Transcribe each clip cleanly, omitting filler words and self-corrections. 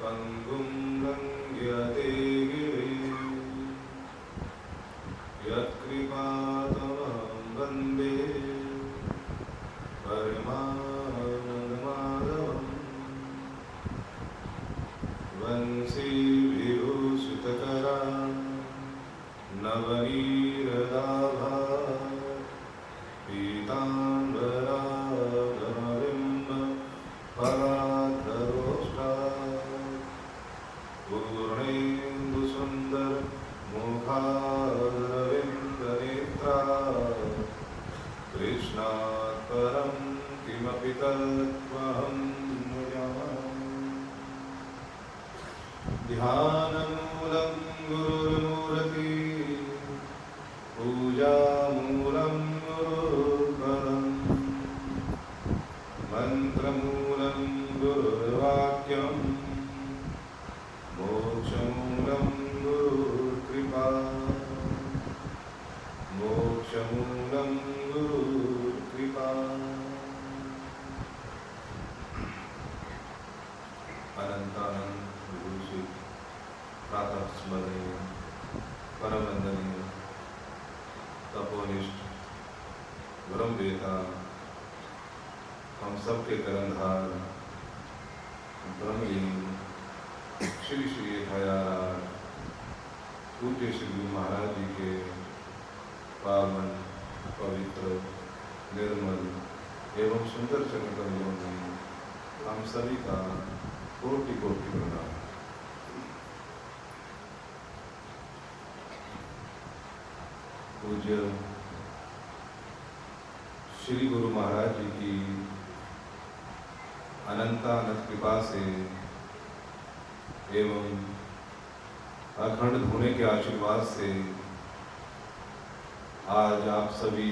पङ्गुं लङ्घ्यते गिरिं यत्कृपातमहं वन्दे परमानन्दमाधवम् वंशीविभूषितकरा नवनीरदाभा पीताम्बराधरबिम्ब फलाधरोष्टा पूर्णेन्दुसुन्दर मुखारविन्दनेत्रा कृष्णात् परं किमपि तत्त्वहं न जानामि। ध्यानमूलं गुरुर्मूर्ति पूजामूलं गुरुर्पदम् मन्त्रमूलं गुरुर्वाक्यम् मोक्षमूलं गुरुर्कृपा मोक्षमूलं गुरुर्कृपा। अनंतानंद विभूषित प्रातः स्मरणीय परम वंदनीय तपोनिष्ठ ब्रह्मवेता हम सबके कर्णधार ब्रह्मलीन श्री श्री हयाराज पूज्य श्री गुरु महाराज जी के पावन पवित्र निर्मल एवं सुंदर चरण कमलों में हम सभी का कोटि कोटि प्रणाम। पूज्य श्री गुरु महाराज जी की अनंतानंत कृपा से एवं अखंड होने के आशीर्वाद से आज आप सभी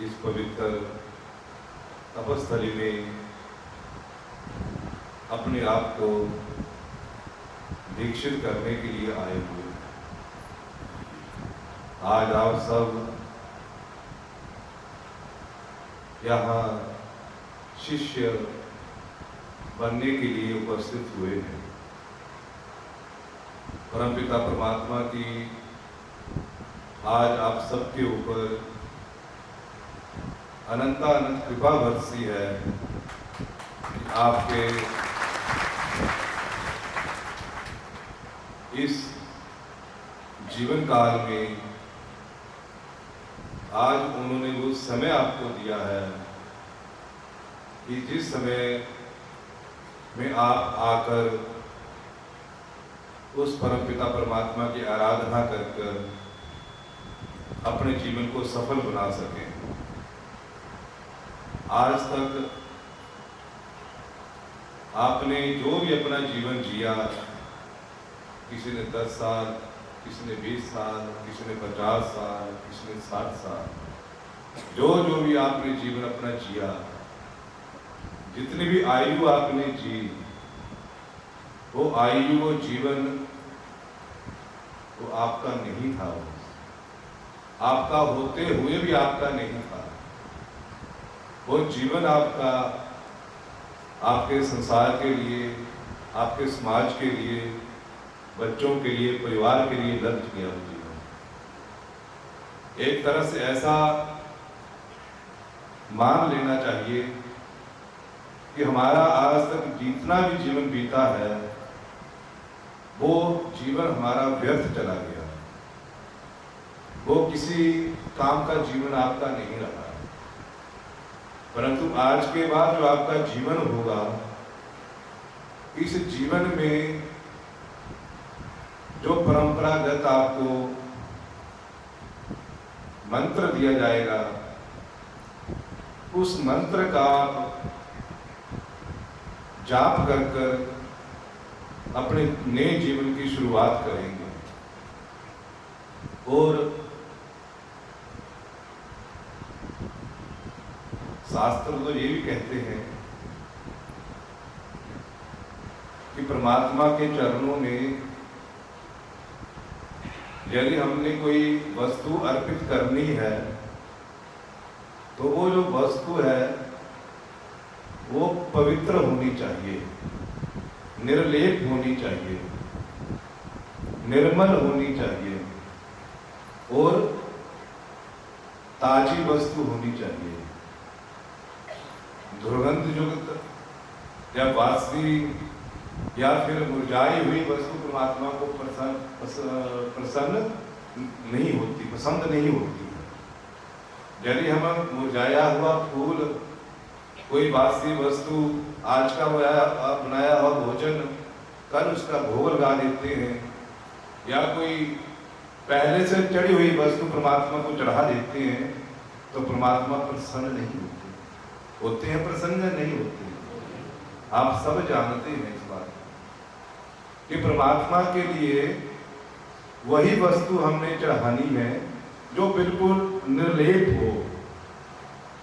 इस पवित्र तपस्थली में अपने आप को दीक्षित करने के लिए आए हुए। आज आप सब यहाँ शिष्य बनने के लिए उपस्थित हुए हैं। परमपिता परमात्मा की आज आप सबके ऊपर अनंतानंत कृपा बरसी है। आपके इस जीवन काल में आज उन्होंने वो समय आपको दिया है कि जिस समय में आप आकर उस परमपिता परमात्मा की आराधना कर अपने जीवन को सफल बना सकें। आज तक आपने जो भी अपना जीवन जिया, किसी ने 10 साल, किसी ने 20 साल, किसी ने 50 साल, किसी ने 60 साल, जो भी आपने जीवन अपना जिया, जितनी भी आयु आपने जी, वो आयु वो जीवन वो आपका नहीं था। आपका होते हुए भी आपका नहीं था। वो जीवन आपका आपके संसार के लिए, आपके समाज के लिए, बच्चों के लिए, परिवार के लिए लग गया वो जीवन। एक तरह से ऐसा मान लेना चाहिए कि हमारा आज तक जितना भी जीवन बीता है वो जीवन हमारा व्यर्थ चला गया। वो किसी काम का जीवन आपका नहीं रहा। परंतु आज के बाद जो आपका जीवन होगा, इस जीवन में जो परंपरागत आपको मंत्र दिया जाएगा, उस मंत्र का जाप कर अपने नए जीवन की शुरुआत करेंगे। और शास्त्र तो ये भी कहते हैं कि परमात्मा के चरणों में यदि हमने कोई वस्तु अर्पित करनी है तो वो जो वस्तु है वो पवित्र होनी चाहिए। निर्लेप होनी चाहिए, निर्मल होनी चाहिए और ताजी वस्तु होनी चाहिए। दुर्गंध युक्त या वासनी या फिर मुरझाई हुई वस्तु परमात्मा को प्रसन्न नहीं होती, पसंद नहीं होती। यदि हम मुरझाया हुआ फूल, कोई बासी वस्तु, आज का बनाया हुआ भोजन कल उसका भोग लगा देते हैं, या कोई पहले से चढ़ी हुई वस्तु परमात्मा को चढ़ा देते हैं, तो परमात्मा प्रसन्न नहीं होते हैं, प्रसन्न नहीं होते। आप सब जानते हैं इस बात कि परमात्मा के लिए वही वस्तु हमने चढ़ानी है जो बिल्कुल निर्लेप हो,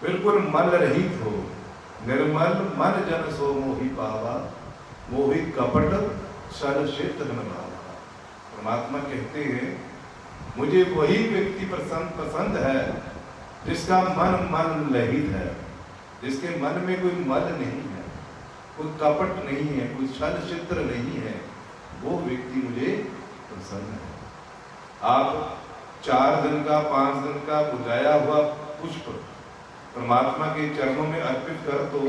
बिल्कुल मल रहित हो। निर्मल मन जन सो मोहि पावा, मोहि कपट सल क्षेत्र न भावा। परमात्मा कहते हैं मुझे वही व्यक्ति पसंद है जिसका मन रहित है, जिसके मन में कोई मल नहीं है, कोई कपट नहीं है, कोई छल चित्र नहीं है, वो व्यक्ति मुझे पसंद है। आप 4 दिन का 5 दिन का बुझाया हुआ पुष्प परमात्मा के चरणों में अर्पित कर दो,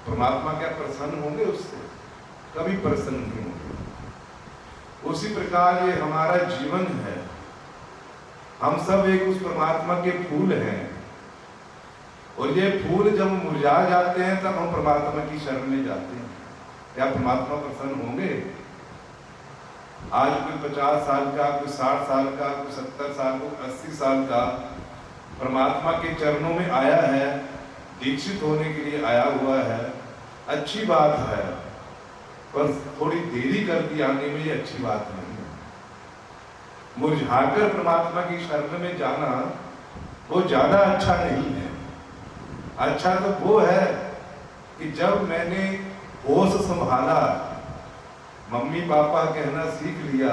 परमात्मा क्या प्रसन्न होंगे उससे? कभी प्रसन्न नहीं होंगे। उसी प्रकार ये हमारा जीवन है, हम सब एक उस परमात्मा के फूल हैं, और ये फूल जब मुरझा जाते हैं तब हम परमात्मा की शरण में जाते हैं। क्या परमात्मा प्रसन्न होंगे? आज कोई 50 साल का, कोई 60 साल का, कोई 70 साल, कोई 80 साल का परमात्मा के चरणों में आया है, दीक्षित होने के लिए आया हुआ है, अच्छी बात है, पर थोड़ी देरी कर दी आने में, ये अच्छी बात नहीं है। मुरझाकर परमात्मा की शरण में जाना वो ज्यादा अच्छा नहीं है। अच्छा तो वो है कि जब मैंने होश संभाला, मम्मी पापा कहना सीख लिया,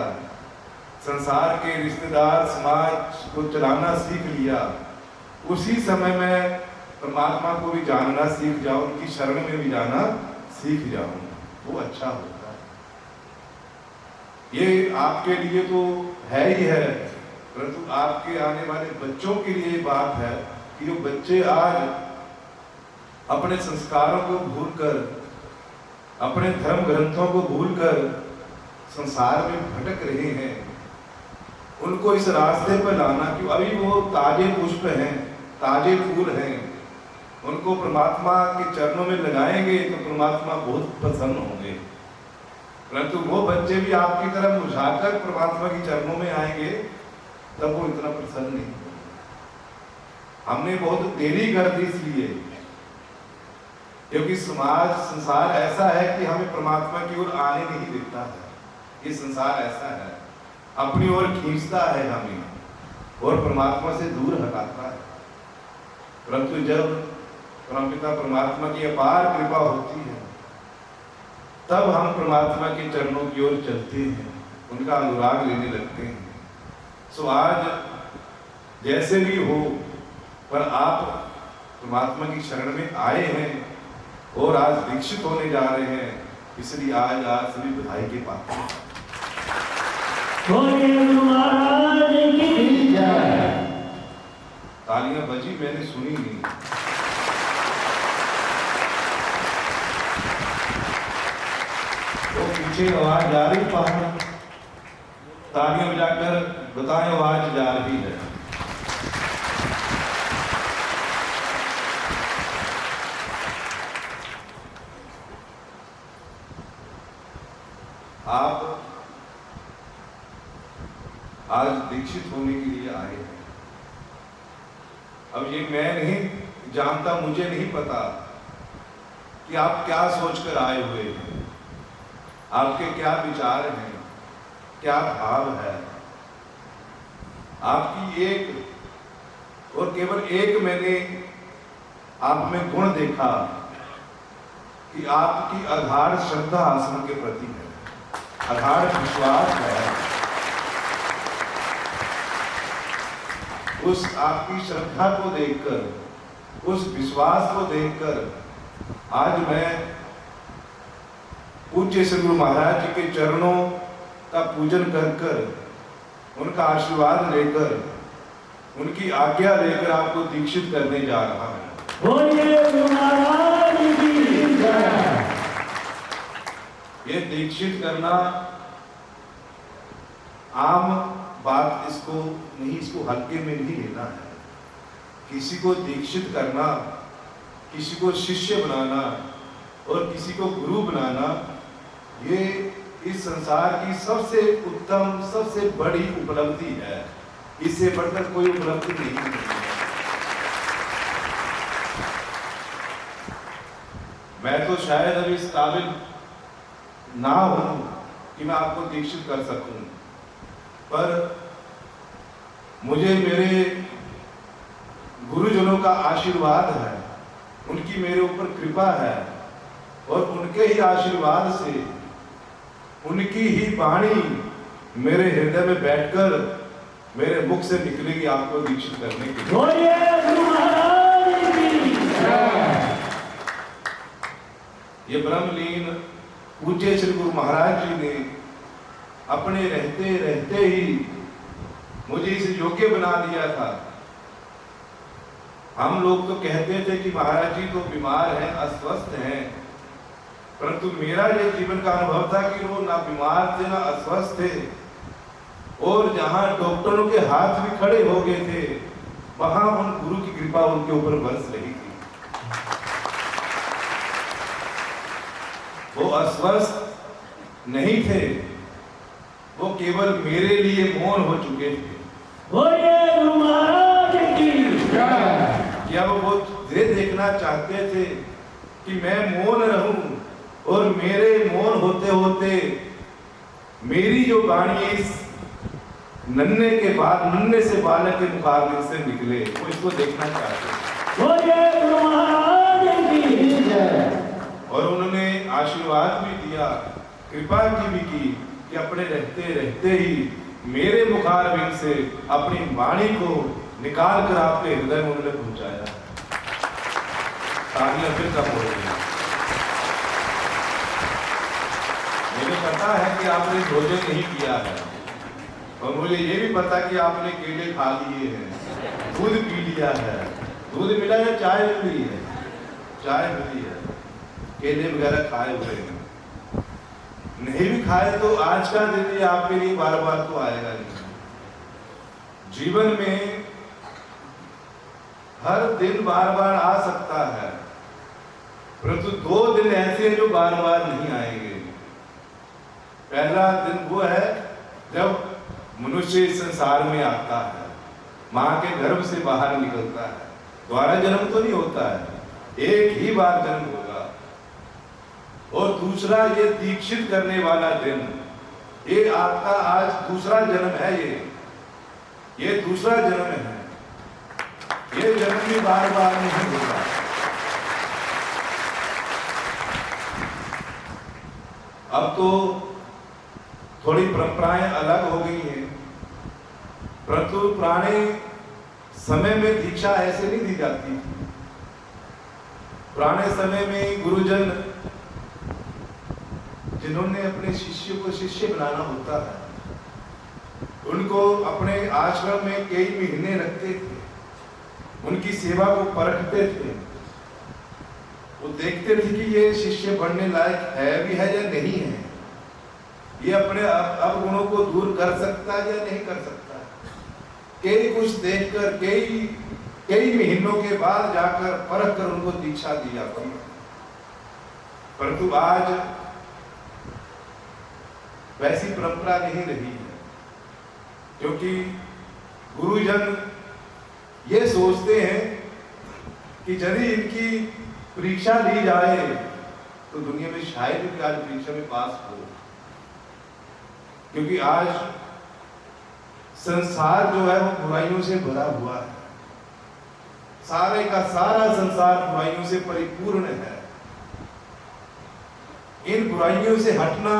संसार के रिश्तेदार समाज को चलाना सीख लिया, उसी समय मैं परमात्मा को भी जानना सीख जाऊं, उनकी शरण में भी जाना सीख जाऊं, वो अच्छा होता है। ये आपके लिए तो है ही है, परंतु आपके आने वाले बच्चों के लिए बात है कि जो बच्चे आज अपने संस्कारों को भूलकर, अपने धर्म ग्रंथों को भूलकर संसार में भटक रहे हैं, उनको इस रास्ते पर लाना कि अभी वो ताजे पुष्प हैं, ताजे फूल हैं, उनको परमात्मा के चरणों में लगाएंगे तो परमात्मा बहुत प्रसन्न होंगे। परंतु वो बच्चे भी आपकी तरफ मुरझाकर परमात्मा के चरणों में आएंगे तब वो इतना प्रसन्न नहीं होंगे। हमने बहुत देरी कर दी इसलिए क्योंकि समाज संसार ऐसा है कि हमें परमात्मा की ओर आने नहीं देता है। ये संसार ऐसा है, अपनी ओर खींचता है हमें और परमात्मा से दूर हटाता है। परंतु जब परमपिता परमात्मा की अपार कृपा होती है तब हम परमात्मा के चरणों की ओर चलते हैं, उनका अनुराग लेने लगते हैं। सो आज जैसे भी हो, पर आप परमात्मा की शरण में आए हैं और आज दीक्षित होने जा रहे हैं, इसलिए आज सभी बधाई के पात्र हैं। तालियां बजी, मैंने सुनी नहीं। तो पीछे आवाज जा रही पात्र, तालियां बजाकर बताएं आवाज जा रही है। आप आज दीक्षित होने के लिए आए हैं। अब ये मैं नहीं जानता, मुझे नहीं पता कि आप क्या सोचकर आए हुए हैं, आपके क्या विचार हैं, क्या भाव है। आपकी एक और केवल एक मैंने आप में गुण देखा कि आपकी अगाध श्रद्धा आश्रम के प्रति है, अगाध विश्वास है। उस आपकी श्रद्धा को देखकर, उस विश्वास को देखकर आज मैं पूज्य श्री गुरु महाराज जी के चरणों का पूजन कर कर, उनका आशीर्वाद लेकर, उनकी आज्ञा लेकर आपको दीक्षित करने जा रहा है। बोलिए गुरु महाराज की जय। ये दीक्षित करना आम बात इसको नहीं, इसको हल्के में नहीं लेना है। किसी को दीक्षित करना, किसी को शिष्य बनाना और किसी को गुरु बनाना, ये इस संसार की सबसे उत्तम, सबसे बड़ी उपलब्धि है। इससे बढ़कर कोई उपलब्धि नहीं है। मैं तो शायद अभी इस काबिल ना हूं कि मैं आपको दीक्षित कर सकूं, पर मुझे मेरे गुरुजनों का आशीर्वाद है, उनकी मेरे ऊपर कृपा है और उनके ही आशीर्वाद से, उनकी ही वाणी मेरे हृदय में बैठकर मेरे मुख से निकलेगी आपको दीक्षित करने के लिए। बोलिए गुरु महाराज की जय। ये ब्रह्मलीन पूज्य श्री गुरु महाराज जी ने अपने रहते रहते ही मुझे इस योग्य बना दिया था। हम लोग तो कहते थे कि महाराज जी तो बीमार हैं, अस्वस्थ हैं, परंतु मेरा ये जीवन का अनुभव था कि वो ना बीमार थे ना अस्वस्थ थे, और जहां डॉक्टरों के हाथ भी खड़े हो गए थे, वहां उन गुरु की कृपा उनके ऊपर बरस रही थी। वो अस्वस्थ नहीं थे, वो केवल मेरे लिए मौन हो चुके थे। बोलिए गुरु महाराज की जय। क्या वो ये देखना चाहते थे कि मैं मौन रहूं और मेरे मौन होते होते मेरी जो वाणी इस नन्हे से बालक के मुखारबिंद से निकले, वो इसको देखना चाहते। बोलिए गुरु महाराज की जय। और उन्होंने आशीर्वाद भी दिया, कृपा की भी की कि अपने रहते रहते ही मेरे मुखारबिंद से अपनी वाणी को निकाल कर आपके हृदय में उन्होंने पहुंचाया। तालियां फिर कब हो रही हैं। मुझे पता है कि आपने भोजन नहीं किया है, और मुझे ये भी पता कि आपने केले खा लिए हैं, दूध पी लिया है। दूध मिला या चाय मिली है? चाय मिली है, केले वगैरह खाए हुए हैं। नहीं भी खाए तो आज का दिन ये आपके लिए बार बार तो आएगा नहीं। जीवन में हर दिन बार बार आ सकता है, परंतु 2 दिन ऐसे हैं जो बार बार नहीं आएंगे। पहला दिन वो है जब मनुष्य इस संसार में आता है, मां के गर्भ से बाहर निकलता है। दोबारा जन्म तो नहीं होता है, एक ही बार जन्म होगा। और दूसरा ये दीक्षित करने वाला दिन, ये आपका आज दूसरा जन्म है। ये दूसरा जन्म है। ये जन्म भी बार बार नहीं होगा। अब तो थोड़ी परंपराएं अलग हो गई हैं, परंतु पुराने समय में दीक्षा ऐसे नहीं दी जाती थी। पुराने समय में गुरुजन जिन्होंने अपने शिष्य को शिष्य बनाना होता है, उनको अपने आश्रम में कई महीने रखते थे, उनकी सेवा को परखते थे। वो देखते थे कि ये शिष्य बनने लायक है भी है या नहीं है, ये अपने अवगुणों को दूर कर सकता है या नहीं कर सकता। कई कुछ देखकर कई महीनों के बाद जाकर परख कर उनको दीक्षा दी जाती है। परंतु आज वैसी परंपरा नहीं रही है, क्योंकि गुरुजन ये सोचते हैं कि यदि इनकी परीक्षा ली जाए तो दुनिया में शायद भी आज परीक्षा में पास हो। क्योंकि आज संसार जो है वो बुराइयों से भरा हुआ है, सारे का सारा संसार बुराइयों से परिपूर्ण है। इन बुराइयों से हटना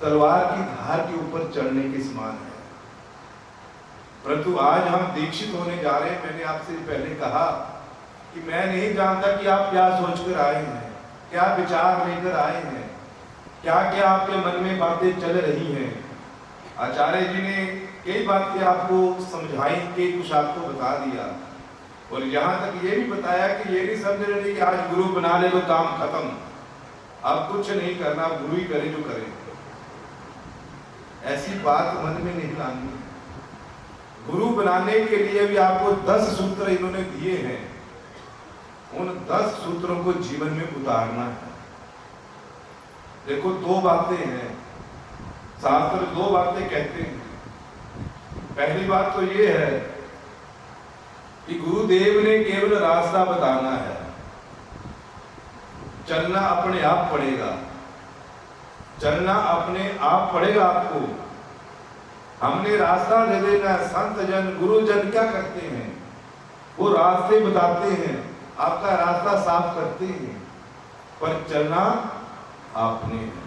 तलवार की धार के ऊपर चढ़ने के समान है। परंतु आज हम दीक्षित होने जा रहे हैं। मैंने आपसे पहले कहा कि मैं नहीं जानता कि आप क्या सोचकर आए हैं, क्या विचार लेकर आए हैं, क्या क्या आपके मन में बातें चल रही हैं। आचार्य जी ने कई बातें आपको समझाई, कई कुछ आपको बता दिया, और यहाँ तक ये भी बताया कि ये नहीं समझ रहे कि आज गुरु बना ले तो काम खत्म, अब कुछ नहीं करना, गुरु ही करे जो करे। ऐसी बात मन में नहीं लानी। गुरु बनाने के लिए भी आपको 10 सूत्र इन्होंने दिए हैं, उन 10 सूत्रों को जीवन में उतारना है। देखो, 2 बातें हैं, शास्त्र 2 बातें कहते हैं। पहली बात तो ये है कि गुरुदेव ने केवल रास्ता बताना है, चलना अपने आप पड़ेगा, चलना अपने आप पड़ेगा आपको। हमने रास्ता दे देना। संत जन, गुरुजन क्या करते हैं? वो रास्ते बताते हैं, आपका रास्ता साफ करते हैं, पर चलना आपने है।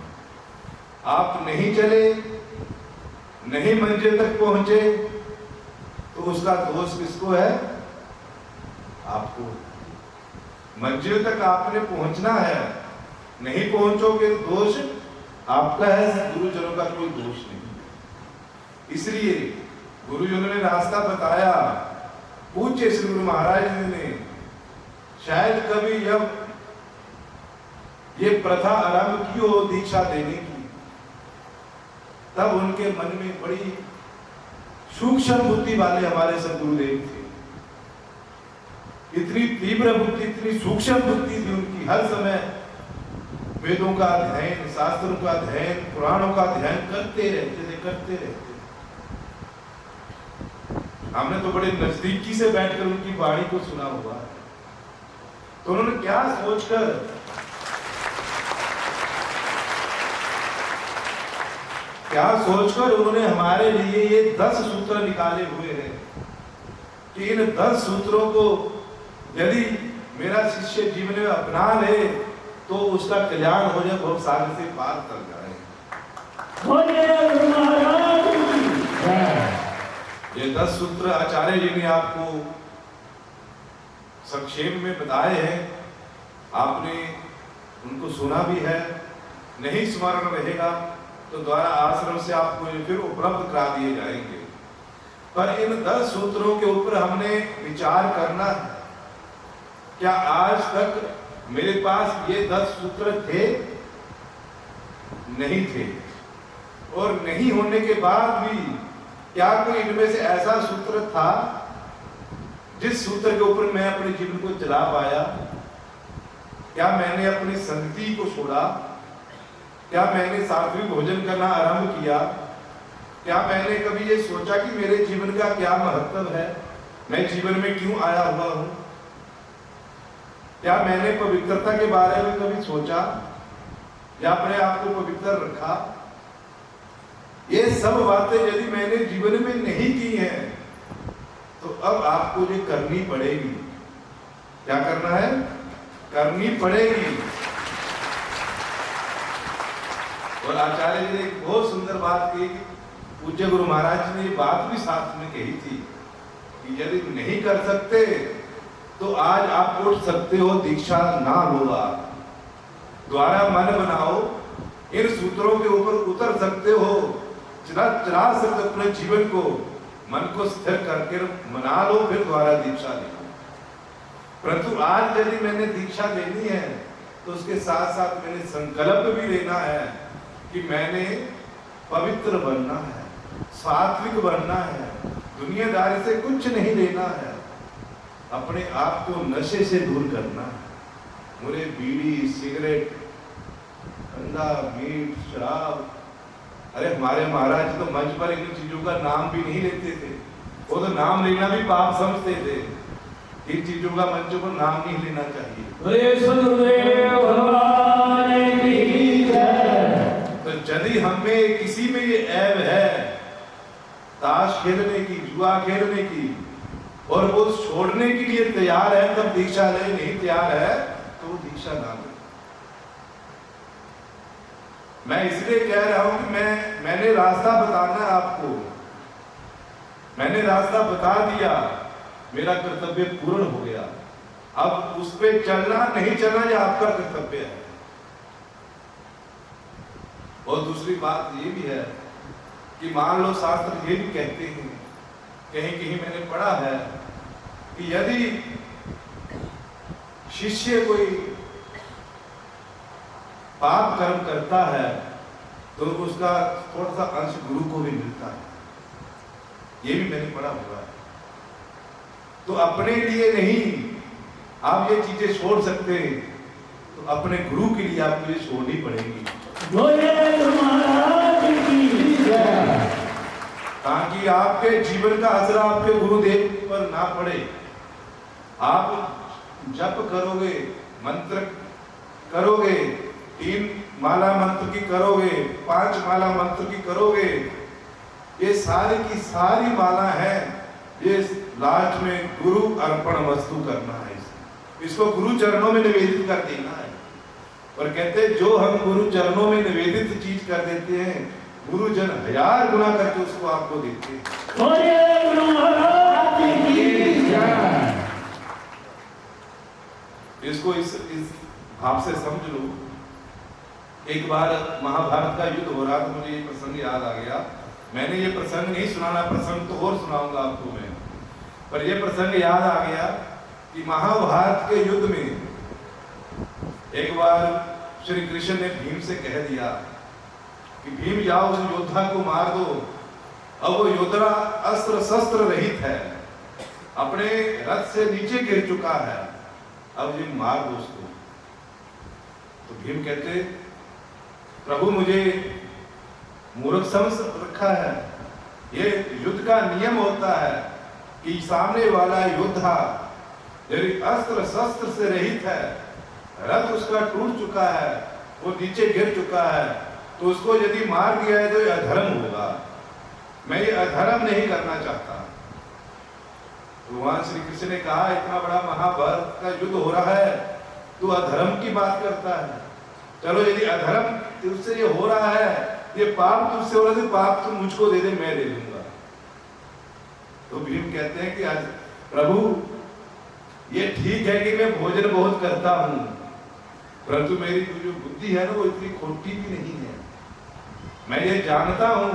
आप नहीं चले, नहीं मंजिल तक पहुंचे, तो उसका दोष किसको है? आपको। मंजिल तक आपने पहुंचना है, नहीं पहुंचोगे तो दोष आपका है, गुरुजनों का कोई दोष नहीं। इसलिए गुरुजनों ने रास्ता बताया। पूछे श्री गुरु महाराज जी ने, शायद कभी जब ये प्रथा आरंभ की हो दीक्षा देने की, तब उनके मन में बड़ी सूक्ष्म बुद्धि वाले हमारे सदगुरुदेव थे। इतनी तीव्र बुद्धि, इतनी सूक्ष्म बुद्धि थी उनकी। हर समय वेदों का अध्ययन, शास्त्रों का अध्ययन, पुराणों का अध्ययन करते रहते। हमने तो बड़े नजदीकी से बैठकर उनकी वाणी को सुना हुआ है। तो उन्होंने क्या सोचकर उन्होंने हमारे लिए ये 10 सूत्र निकाले हुए हैं कि इन 10 सूत्रों को यदि मेरा शिष्य जीवन में अपना ले तो उसका कल्याण हो जाए, बहुत सागर से पार कर जाए। ये 10 सूत्र आचार्य जी ने आपको संक्षेप में बताए हैं। आपने उनको सुना भी है, नहीं स्मरण रहेगा तो द्वारा आश्रम से आपको फिर उपलब्ध करा दिए जाएंगे। पर इन 10 सूत्रों के ऊपर हमने विचार करना है। क्या आज तक मेरे पास ये 10 सूत्र थे? नहीं थे। और नहीं होने के बाद भी क्या कोई इनमें से ऐसा सूत्र था जिस सूत्र के ऊपर मैं अपने जीवन को चला पाया? क्या मैंने अपनी संगति को छोड़ा? क्या मैंने सात्विक भोजन करना आरंभ किया? क्या मैंने कभी ये सोचा कि मेरे जीवन का क्या महत्व है, मैं जीवन में क्यों आया हुआ हूं? क्या मैंने पवित्रता के बारे में कभी सोचा या अपने आप को पवित्र रखा? ये सब बातें यदि मैंने जीवन में नहीं की हैं तो अब आपको ये करनी पड़ेगी। क्या करना है? करनी पड़ेगी। और आचार्य जी ने एक बहुत सुंदर बात कही कि पूज्य गुरु महाराज जी ने ये बात भी साथ में कही थी कि यदि नहीं कर सकते तो आज आप उठ सकते हो, दीक्षा ना लो, आप द्वारा मन बनाओ, इन सूत्रों के ऊपर उतर सकते हो, चला सकते अपने जीवन को, मन को स्थिर करके मना लो, फिर द्वारा दीक्षा ले लो। परंतु आज यदि मैंने दीक्षा लेनी है तो उसके साथ साथ मैंने संकल्प भी लेना है कि मैंने पवित्र बनना है, सात्विक बनना है, दुनियादारी से कुछ नहीं लेना है, अपने आप को नशे से दूर करना है। मुझे बीड़ी, सिगरेट, ठंडा, मीट, शराब, अरे हमारे महाराज तो मंच पर इन चीजों का नाम भी नहीं लेते थे। वो तो नाम लेना भी पाप समझते थे। इन चीजों का मंचों पर नाम नहीं लेना चाहिए। तो यदि हमें किसी में ये ऐब है, ताश खेलने की, जुआ खेलने की, और वो छोड़ने के लिए तैयार है तब दीक्षा ले, नहीं तैयार है तो वो दीक्षा ना ले। मैं इसलिए कह रहा हूं कि मैंने रास्ता बताना है आपको, मैंने रास्ता बता दिया, मेरा कर्तव्य पूर्ण हो गया। अब उस पे चलना नहीं चलना ये आपका कर्तव्य है। और दूसरी बात ये भी है कि मान लो शास्त्र ये भी कहते हैं, कहीं कहीं मैंने पढ़ा है कि यदि शिष्य कोई पाप कर्म करता है तो उसका थोड़ा सा अंश गुरु को भी मिलता है, ये भी मैंने पढ़ा हुआ है। तो अपने लिए नहीं आप ये चीजें छोड़ सकते हैं, तो अपने गुरु के लिए आपको ये छोड़नी पड़ेगी, ताकि आपके जीवन का असर आपके गुरुदेव पर ना पड़े। आप जप करोगे, मंत्र करोगे, 3 माला मंत्र की करोगे, 5 माला मंत्र की करोगे, ये सारी की सारी माला है, ये लास्ट में गुरु अर्पण वस्तु करना है। इसको गुरु चरणों में निवेदित कर देना है। और कहते हैं जो हम गुरु चरणों में निवेदित चीज कर देते हैं, गुरुजन 1000 गुना करके उसको आपको देते हैं। इसको इस भाव से समझ लो। एक बार महाभारत का युद्ध हो रहा था, मुझे ये प्रसंग याद आ गया। मैंने ये प्रसंग नहीं सुनाना, प्रसंग तो और सुनाऊंगा आपको मैं, पर ये प्रसंग याद आ गया कि महाभारत के युद्ध में एक बार श्री कृष्ण ने भीम से कह दिया कि भीम जाओ उस योद्धा को मार दो। अब वो योद्धा अस्त्र शस्त्र रहित है, अपने रथ से नीचे गिर चुका है, अब ये मार दो उसको। तो भीम कहते प्रभु मुझे मूर्ख समझ रखा है, ये युद्ध का नियम होता है कि सामने वाला योद्धा यदि अस्त्र शस्त्र से रहित है, रथ उसका टूट चुका है, वो नीचे गिर चुका है, तो उसको यदि मार दिया है तो ये अधर्म होगा। मैं ये अधर्म नहीं करना चाहता। भगवान श्री कृष्ण ने कहा इतना बड़ा महाभारत का युद्ध हो रहा है, तू अधर्म की बात करता है। चलो यदि अधर्म तुझसे ये हो रहा है, ये पाप तुझसे हो रहा है, पाप तू मुझको दे दे, मैं दे दूंगा। तो भीम कहते हैं कि आज प्रभु ये ठीक है कि मैं भोजन बहुत करता हूं, परंतु मेरी जो बुद्धि है ना वो इतनी खोटी भी नहीं है। मैं ये जानता हूं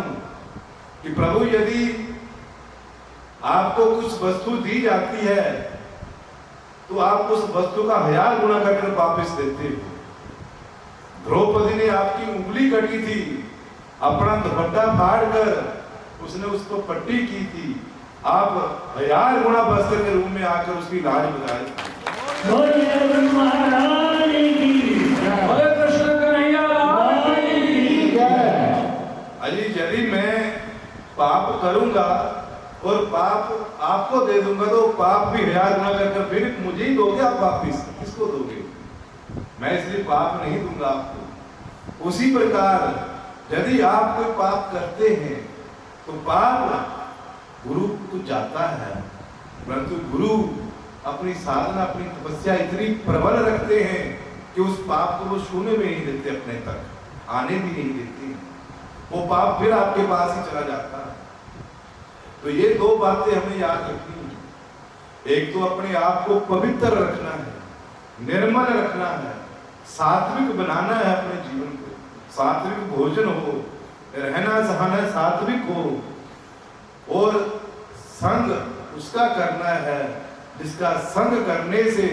कि प्रभु यदि आपको कुछ वस्तु दी जाती है तो आप उस वस्तु का 1000 गुना करके वापस देते हो। द्रौपदी ने आपकी उंगली कटी थी, अपना दुपट्टा फाड़ कर उसने उसको पट्टी की थी, आप 1000 गुना वस्त्र के रूप में आकर उसकी लाज बजाई। अजी यदि मैं पाप करूंगा और पाप आपको दे दूंगा तो पाप भी 1000 गुना करके फिर मुझे ही दोगे आप वापिस, किसको दोगे? मैं इसलिए पाप नहीं दूंगा आपको। उसी प्रकार यदि आप कोई पाप करते हैं तो पाप गुरु को जाता है, परंतु गुरु अपनी साधना अपनी तपस्या इतनी प्रबल रखते हैं कि उस पाप को वो छूने में नहीं देते, अपने तक आने भी नहीं देते, वो पाप फिर आपके पास ही चला जाता है। तो ये 2 बातें हमें याद रखनी है। एक तो अपने आप को पवित्र रखना है, निर्मल रखना है, सात्विक बनाना है अपने जीवन को, सात्विक भोजन हो, रहना सहना सात्विक हो, और संग उसका करना है जिसका संग करने से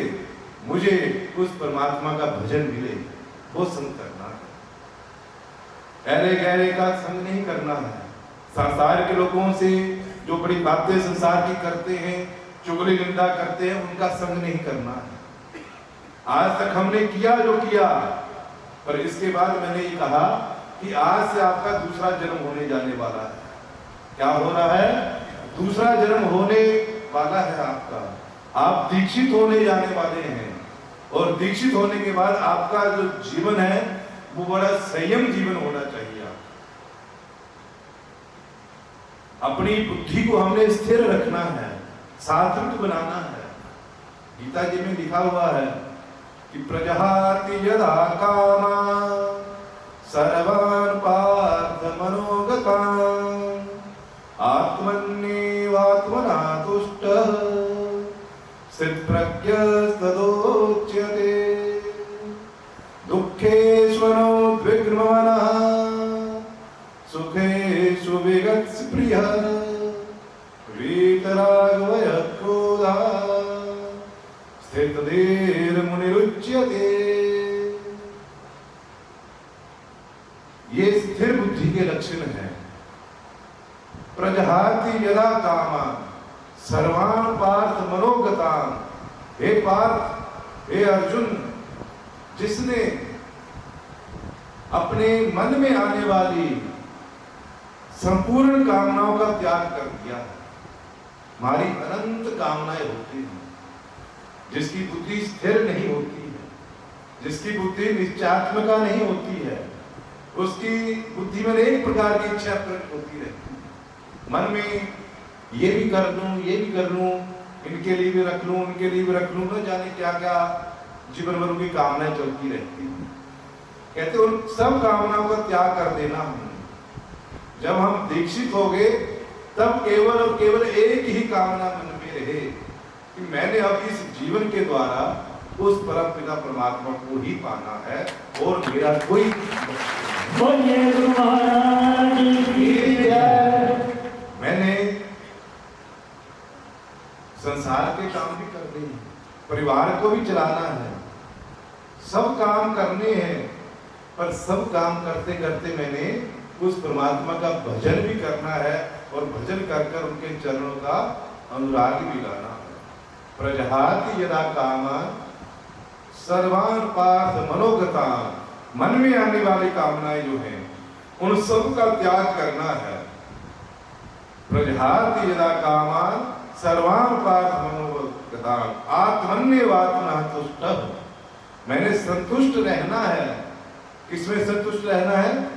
मुझे उस परमात्मा का भजन मिले, वो संग करना है। ऐरे गहरे का संग नहीं करना है। संसार के लोगों से जो बड़ी बातें संसार की करते हैं, चुगली निंदा करते हैं, उनका संग नहीं करना है। आज तक हमने किया जो किया, पर इसके बाद मैंने ये कहा कि आज से आपका दूसरा जन्म होने जाने वाला है। क्या हो रहा है? दूसरा जन्म होने वाला है आपका। आप दीक्षित होने जाने वाले हैं, और दीक्षित होने के बाद आपका जो जीवन है वो बड़ा संयम जीवन होना चाहिए। अपनी बुद्धि को हमने स्थिर रखना है, सात्विक बनाना है। गीता जी में लिखा हुआ है कि प्रजहाति यदा कामा सर्वान् पार्थ मनोगतान् आत्मन्येवात्मना तुष्टः स्थितप्रज्ञस्तदोच्यते दुःखेष्वनुद्विग्नमनः ये स्थिर बुद्धि के लक्षण हैं। प्रजहाति यदा कामान सर्वान पार्थ मनोगतान। हे पार्थ, हे अर्जुन, जिसने अपने मन में आने वाली संपूर्ण कामनाओं का त्याग कर दिया। हमारी अनंत कामनाएं होती हैं, जिसकी बुद्धि स्थिर नहीं होती है, जिसकी बुद्धि निश्चयात्मका नहीं होती है, उसकी बुद्धि में एक प्रकार की इच्छा प्रकट होती रहती है। मन में ये भी कर लूं, ये भी कर लूं, इनके लिए भी रख लूं, उनके लिए भी रख लूं, न जाने क्या क्या जीवन भर की कामनाएं चलती रहती हैं। कहते उन सब कामनाओं का त्याग कर देना हमने। जब हम दीक्षित हो गए तब केवल और केवल एक ही कामना मन में रहे कि मैंने अब इस जीवन के द्वारा उस परम पिता परमात्मा को ही पाना है और मेरा कोई बोलिए गुरु महाराज की जय। मैंने संसार के काम भी करने हैं, परिवार को भी चलाना है, सब काम करने हैं, पर सब काम करते करते मैंने उस परमात्मा का भजन भी करना है और भजन कर कर उनके चरणों का अनुराग भी लाना है। प्रजहाति यदा कामान सर्वान पार्थ मनोगतान। मन में आने वाली कामनाएं जो हैं उन सब का त्याग करना है। प्रजहाति यदा कामान सर्वान पार्थ मनोगतान आत्मन्यवात्मनः तुष्टः। मैंने संतुष्ट रहना है। किसमें संतुष्ट रहना है?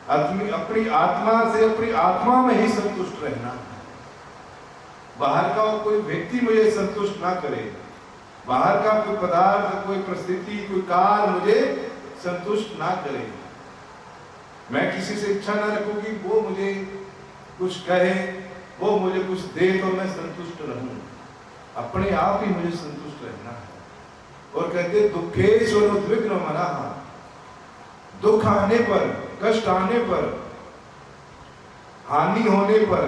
अपनी आत्मा से, अपनी आत्मा में ही संतुष्ट रहना है। बाहर का कोई व्यक्ति मुझे संतुष्ट ना करे, बाहर का कोई पदार्थ, कोई परिस्थिति, कोई काल मुझे संतुष्ट ना करे। मैं किसी से इच्छा ना रखूं कि वो मुझे कुछ कहे, वो मुझे कुछ दे तो मैं संतुष्ट रहूं। अपने आप ही मुझे संतुष्ट रहना है। और कहते दुखेषु अनुद्विग्न मनः। दुख आने पर, कष्ट आने पर, हानि होने पर,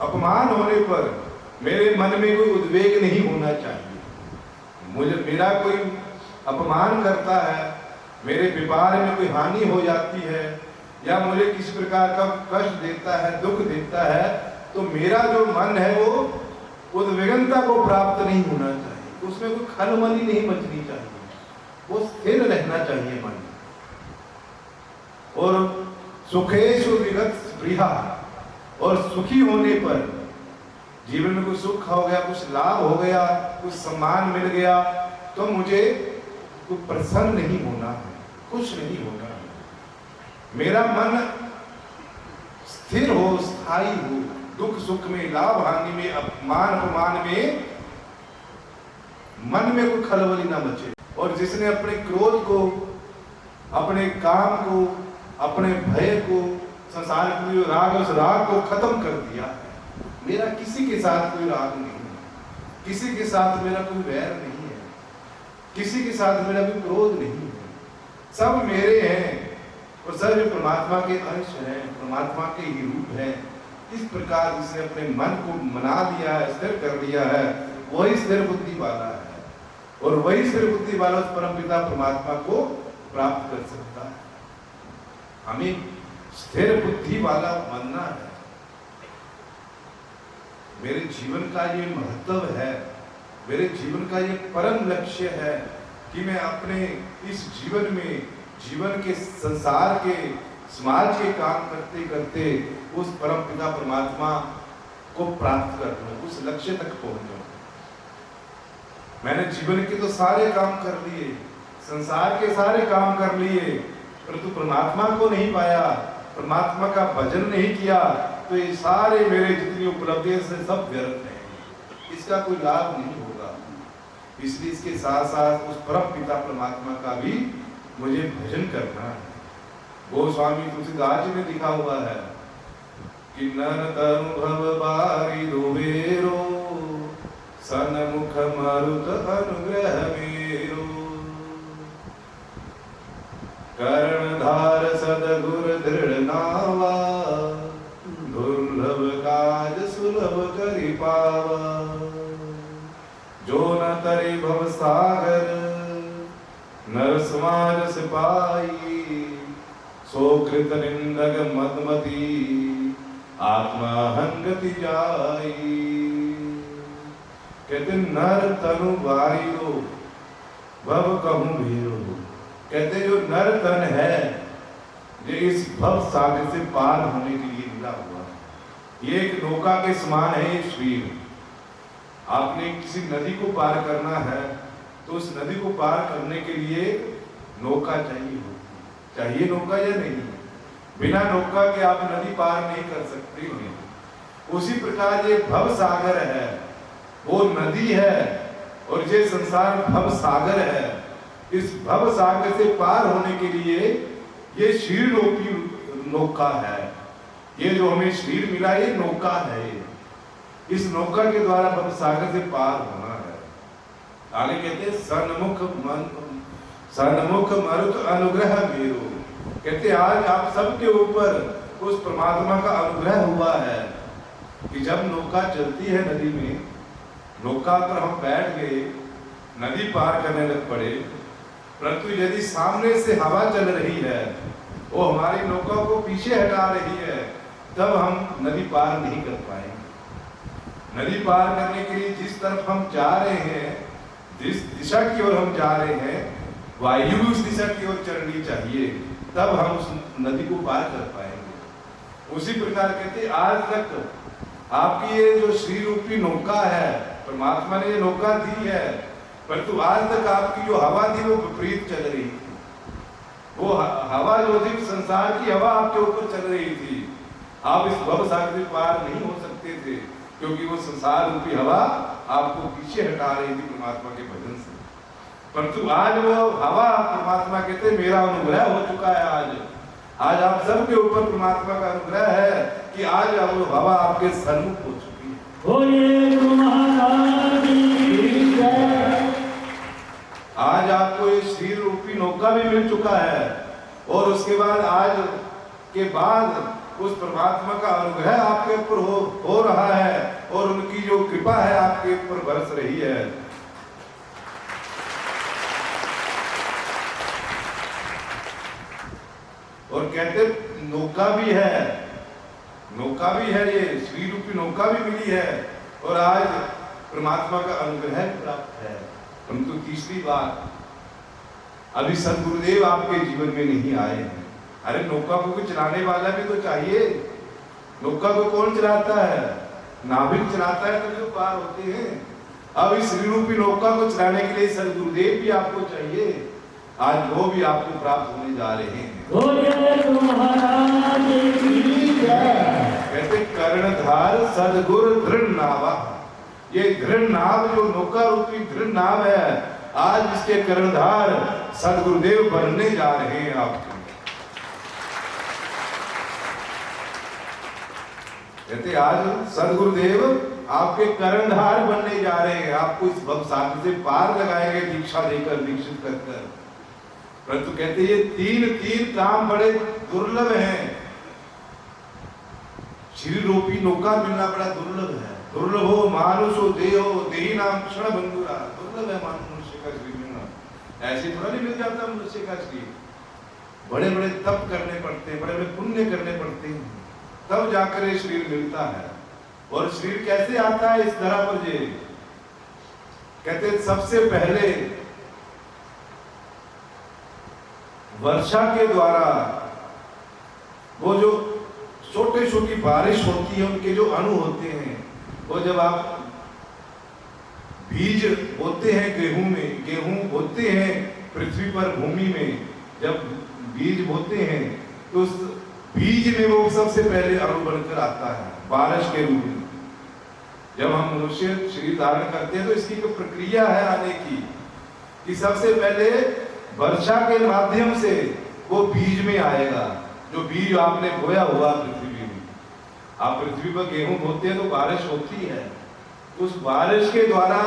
अपमान होने पर मेरे मन में कोई उद्वेग नहीं होना चाहिए। मुझे मेरा कोई अपमान करता है, मेरे व्यापार में कोई हानि हो जाती है या मुझे किसी प्रकार का कष्ट देता है, दुख देता है, तो मेरा जो मन है वो उद्विग्नता को प्राप्त नहीं होना चाहिए, उसमें कोई खलबली नहीं मचनी चाहिए, वो स्थिर रहना चाहिए मन। और सुखेषु विगत स्पृहा। और सुखी होने पर, जीवन में कुछ सुख हो गया, कुछ लाभ हो गया, कुछ सम्मान मिल गया, तो मुझे कुछ प्रसन्न नहीं होना है, खुश नहीं होना है। मेरा मन स्थिर हो, स्थायी हो, दुख सुख में, लाभ हानि में, अपमान अपमान में मन में कोई खलबली ना मचे। और जिसने अपने क्रोध को, अपने काम को, अपने भय को, संसार के राग, उस राग को खत्म कर दिया है। मेरा किसी के साथ कोई राग नहीं है, किसी के साथ मेरा कोई वैर नहीं है, किसी के साथ मेरा कोई क्रोध नहीं है, सब मेरे हैं और सब परमात्मा के अंश हैं, परमात्मा के ही रूप हैं। इस प्रकार जिसने अपने मन को मना लिया है, स्थिर कर लिया है, वही स्थिर बुद्धि वाला है और वही स्थिर बुद्धि वाला उस परमपिता परमात्मा को प्राप्त कर सकता है। हमें स्थिर बुद्धि वाला बनना है। मेरे जीवन का ये महत्व है, मेरे जीवन का ये परम लक्ष्य है कि मैं अपने इस जीवन में, जीवन के, संसार के, समाज के काम करते करते उस परम पिता परमात्मा को प्राप्त कर लूं, उस लक्ष्य तक पहुंच जाऊं। मैंने जीवन के तो सारे काम कर लिए, संसार के सारे काम कर लिए, परंतु परमात्मा को नहीं पाया, परमात्मा का भजन नहीं किया, तो ये सारे मेरे जितनी उपलब्धियां से सब व्यर्थ हैं, इसका कोई लाभ नहीं होगा। इसलिए इसके साथ साथ उस परम पिता परमात्मा का भी मुझे भजन करना है। गोस्वामी तुलसीदास जी में लिखा हुआ है कि नर तनुभव बारी दुबेरो सनमुख मरुत अनुग्रह मेरो कर्णधार सदगुर दृढ़ नावा दुर्लभ काज सुलभ करि पावा जो न तरे भव सागर नर समाज सिपाही सो कृत निंदक मदमती आत्मा हंगति जाई। कहते नर तनु बारियो भव कहूं भीरो। कहते जो नर तन है ये इस भव सागर से पार होने के लिए मिला हुआ है। ये एक नौका के समान है ये शरीर। आपने किसी नदी को पार करना है तो उस नदी को पार करने के लिए नौका चाहिए होती है। चाहिए नौका या नहीं? बिना नौका के आप नदी पार नहीं कर सकते हैं। उसी प्रकार ये भव सागर है, वो नदी है और ये संसार भव सागर है। इस भव सागर से पार होने के लिए ये शरीर रूपी नौका है। ये जो हमें शरीर मिला ये नौका है। इस नौका के द्वारा भव सागर से पार होना है। आगे कहते सन्मुख मरुत अनुग्रह मेरो। कहते आज आप सबके ऊपर उस परमात्मा का अनुग्रह हुआ है कि जब नौका चलती है नदी में, नौका पर हम बैठ गए, नदी पार करने लग पड़े, परंतु यदि सामने से हवा चल रही है वो हमारी नौका को पीछे हटा रही है, तब हम नदी पार नहीं कर पाएंगे। नदी पार करने के लिए जिस तरफ हम जा रहे हैं, जिस दिशा की ओर हम जा रहे हैं, वायु उस दिशा की ओर चलनी चाहिए, तब हम उस नदी को पार कर पाएंगे। उसी प्रकार कहते आज तक आपकी ये जो श्री रूपी नौका है, परमात्मा ने ये नौका दी है, परंतु आज तक आपकी जो हवा थी वो विपरीत चल रही थी। वो हवा जो थी संसार की हवा आपके ऊपर चल रही थी। आप इस भव सागर से पार नहीं हो सकते थे क्योंकि वो संसार रूपी हवा आपको पीछे हटा रही थी परमात्मा के भजन से। परंतु आज वो हवा परमात्मा कहते मेरा अनुग्रह हो चुका है। आज आप सबके ऊपर परमात्मा का अनुग्रह है कि आज वो हवा आपके सन्मुख हो चुकी है। बोलिए गुरु महाराज की जय। आज आपको ये शरीर रूपी नौका भी मिल चुका है और उसके बाद आज के बाद उस परमात्मा का अनुग्रह आपके ऊपर हो रहा है और उनकी जो कृपा है आपके ऊपर बरस रही है। और कहते नौका भी है, नौका भी है, ये श्री रूपी नौका भी मिली है और आज परमात्मा का अनुग्रह प्राप्त है। परंतु तीसरी बात, अभी सदगुरुदेव आपके जीवन में नहीं आए हैं। अरे नौका को चलाने वाला भी तो चाहिए। नौका को कौन चलाता है? नाविक चलाता है तभी तो पार होते हैं। अब इस श्री रूपी नौका को चलाने के लिए सदगुरुदेव भी आपको चाहिए। आज वो भी आपको प्राप्त होने जा रहे हैं। कहते कर्णधार सदगुरु दृढ़ नावा। ये दृढ़ नाव जो नौका रूपी दृढ़ नाव है, आज इसके कर्णधार सदगुरुदेव बनने जा रहे हैं आपके। कहते आज सदगुरुदेव आपके कर्णधार बनने जा रहे हैं। आपको इस भव सागर से पार लगाएंगे दीक्षा देकर, दीक्षित कर कर। परंतु कहते ये तीन काम बड़े दुर्लभ हैं। श्री रूपी नौका मिलना बड़ा दुर्लभ है। दुर्लभ हो मानुषो देहो देही नाम क्षण बंधुरा। दुर्लभ है मनुष्य का शरीर मिलना। ऐसे थोड़ा नहीं मिल जाता मनुष्य का शरीर। बड़े बड़े तप करने पड़ते हैं, बड़े बड़े पुण्य करने पड़ते हैं, तब जाकर ये शरीर मिलता है। और शरीर कैसे आता है इस धरा पर? ये कहते सबसे पहले वर्षा के द्वारा वो जो छोटी छोटी बारिश होती है, उनके जो अणु होते हैं, वो जब आप बीज बोते हैं गेहूं बोते हैं पृथ्वी पर, भूमि में जब बीज बोते हैं तो उस बीज में वो सबसे पहले अणु बनकर आता है बारिश के रूप में। जब हम मनुष्य शरीर धारण करते हैं तो इसकी एक प्रक्रिया है आने की कि सबसे पहले वर्षा के माध्यम से वो बीज में आएगा। जो बीज आपने बोया हुआ पृथ्वी में, आप पृथ्वी पर गेहूं बोते हैं तो बारिश होती है। उस बारिश के द्वारा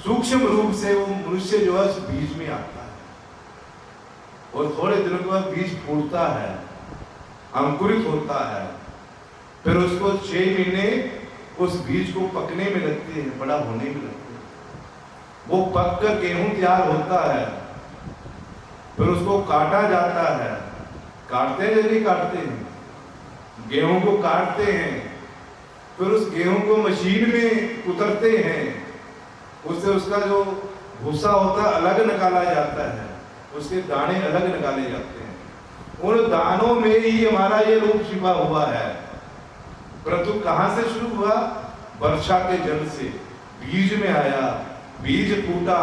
सूक्ष्म रूप से वो मनुष्य जो है उस बीज में आता है और थोड़े दिनों के बाद बीज फूटता है, अंकुरित होता है। फिर उसको 6 महीने उस बीज को पकने में लगते हैं, बड़ा होने में लगते हैं। वो पककर गेहूं तैयार होता है, फिर उसको काटा जाता है, काटते हैं या नहीं काटते हैं? गेहूं को काटते हैं, फिर उस गेहूं को मशीन में कुतरते हैं, उससे उसका जो भूसा होता है अलग निकाला जाता है, उसके दाने अलग निकाले जाते हैं। उन दानों में ही हमारा ये रूप छिपा हुआ है। परंतु कहां से शुरू हुआ? वर्षा के जल से बीज में आया, बीज फूटा,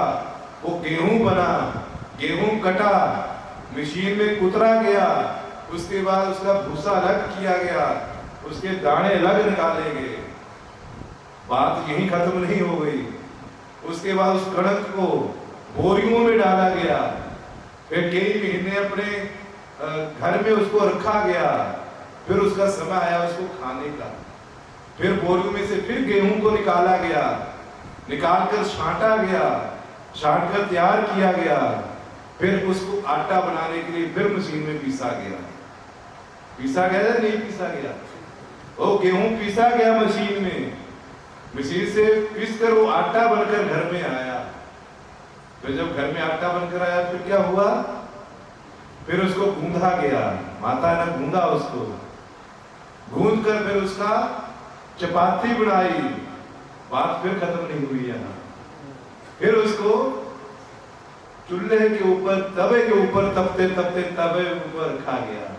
वो गेहूं बना, गेहूं कटा, मशीन में कुतरा गया, उसके बाद उसका भूसा अलग किया गया, उसके दाने अलग निकाले गए। बात यही खत्म नहीं हो गई। उसके बाद उस कणक को बोरियों में डाला गया, फिर कई महीने अपने घर में उसको रखा गया, फिर उसका समय आया उसको खाने का। फिर बोरियों में से फिर गेहूं को निकाला गया, निकालकर छांटा गया, छांट कर तैयार किया गया, फिर उसको आटा बनाने के लिए फिर मशीन में पीसा गया। पीसा गया या नहीं पीसा गया? वो गेहूं पीसा गया मशीन में, मशीन से पीस कर वो आटा बनकर घर में आया। फिर जब घर में आटा बनकर आया फिर क्या हुआ? फिर उसको गूंधा गया, माता ने गूंधा उसको, गूंध कर फिर उसका चपाती बनाई। बात फिर खत्म नहीं हुई यहाँ। फिर उसको चूल्हे के ऊपर, तवे के ऊपर तपते तपते तवे के ऊपर रखा गया।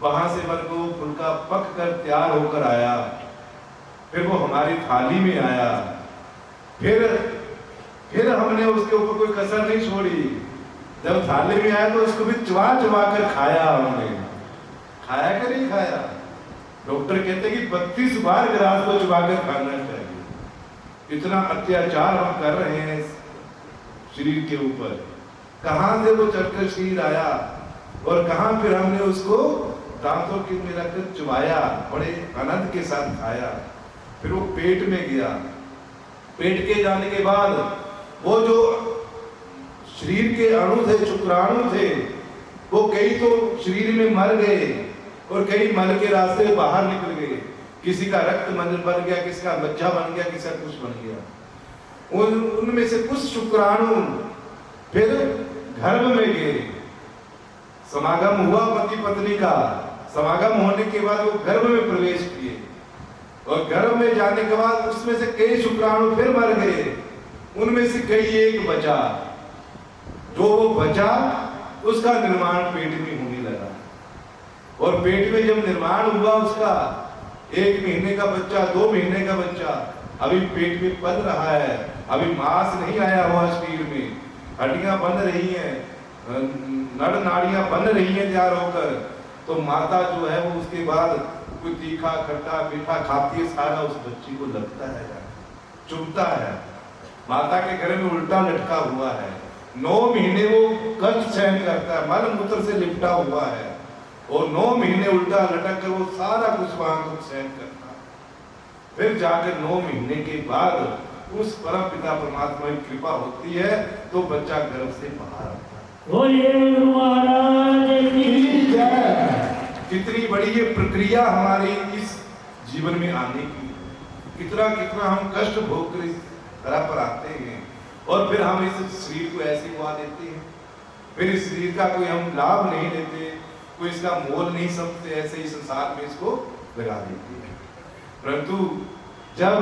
वहां से मन को फुल्का पक कर तैयार होकर आया, फिर वो हमारी थाली में आया। फिर हमने उसके ऊपर कोई कसर नहीं छोड़ी। जब थाली में आया तो उसको भी चबा चबा कर खाया हमने। खाया कि नहीं खाया? डॉक्टर कहते हैं कि 32 बार गिलास को चबा कर खाना चाहिए। इतना अत्याचार हम कर रहे हैं शरीर के ऊपर। कहां से वो चढ़कर शरीर आया और कहां फिर हमने उसको दांतों के में रखकर चबाया, बड़े आनंद के साथ खाया। फिर वो पेट में गया। पेट के जाने के बाद वो जो शरीर के अणु थे, शुक्राणु थे, वो कई तो शरीर में मर गए और कई मल के रास्ते बाहर निकल गए। किसी का रक्त मंजन बन गया, किसी का मज्जा बन गया, किसी का कुछ बन गया। उनमें से कुछ शुक्राणु फिर गर्भ में गए। समागम हुआ पति पत्नी का। समागम होने के बाद वो गर्भ में प्रवेश किए और गर्भ में जाने के बाद उसमें से कई शुक्राणु फिर मर गए। उनमें से कई एक बचा। जो वो बचा उसका निर्माण पेट में होने लगा और पेट में जब निर्माण हुआ उसका 1 महीने का बच्चा, 2 महीने का बच्चा अभी पेट में पल रहा है। अभी मांस नहीं आया हुआ शरीर में, हड्डियां बन रही हैं, नड़ नाड़ियां बन रही हैं तैयार होकर। तो माता जो है वो उसके बाद कोई तीखा खट्टा मीठा खाती है, सारा उस बच्ची को लगता है, चुभता है। माता के घर में उल्टा लटका हुआ है। 9 महीने वो कष्ट सहन करता है, मल मूत्र से लिपटा हुआ है और 9 महीने उल्टा लटक कर वो सारा कुछ वहां को सहन करता है। फिर जाकर 9 महीने के बाद उस परम पिता परमात्मा की कृपा होती है तो बच्चा गर्भ से बाहर आता है। बोलिए गुरु महाराज की जय। कितनी बड़ी ये प्रक्रिया हमारी इस जीवन में आने की, कितना कितना हम कष्ट भोग कर इस तरह पर आते हैं और फिर हम इस शरीर को ऐसे गवा देते हैं। फिर इस शरीर का कोई हम लाभ नहीं लेते, कोई इसका मोल नहीं समझते, ऐसे ही संसार में इसको लगा देते हैं। परंतु जब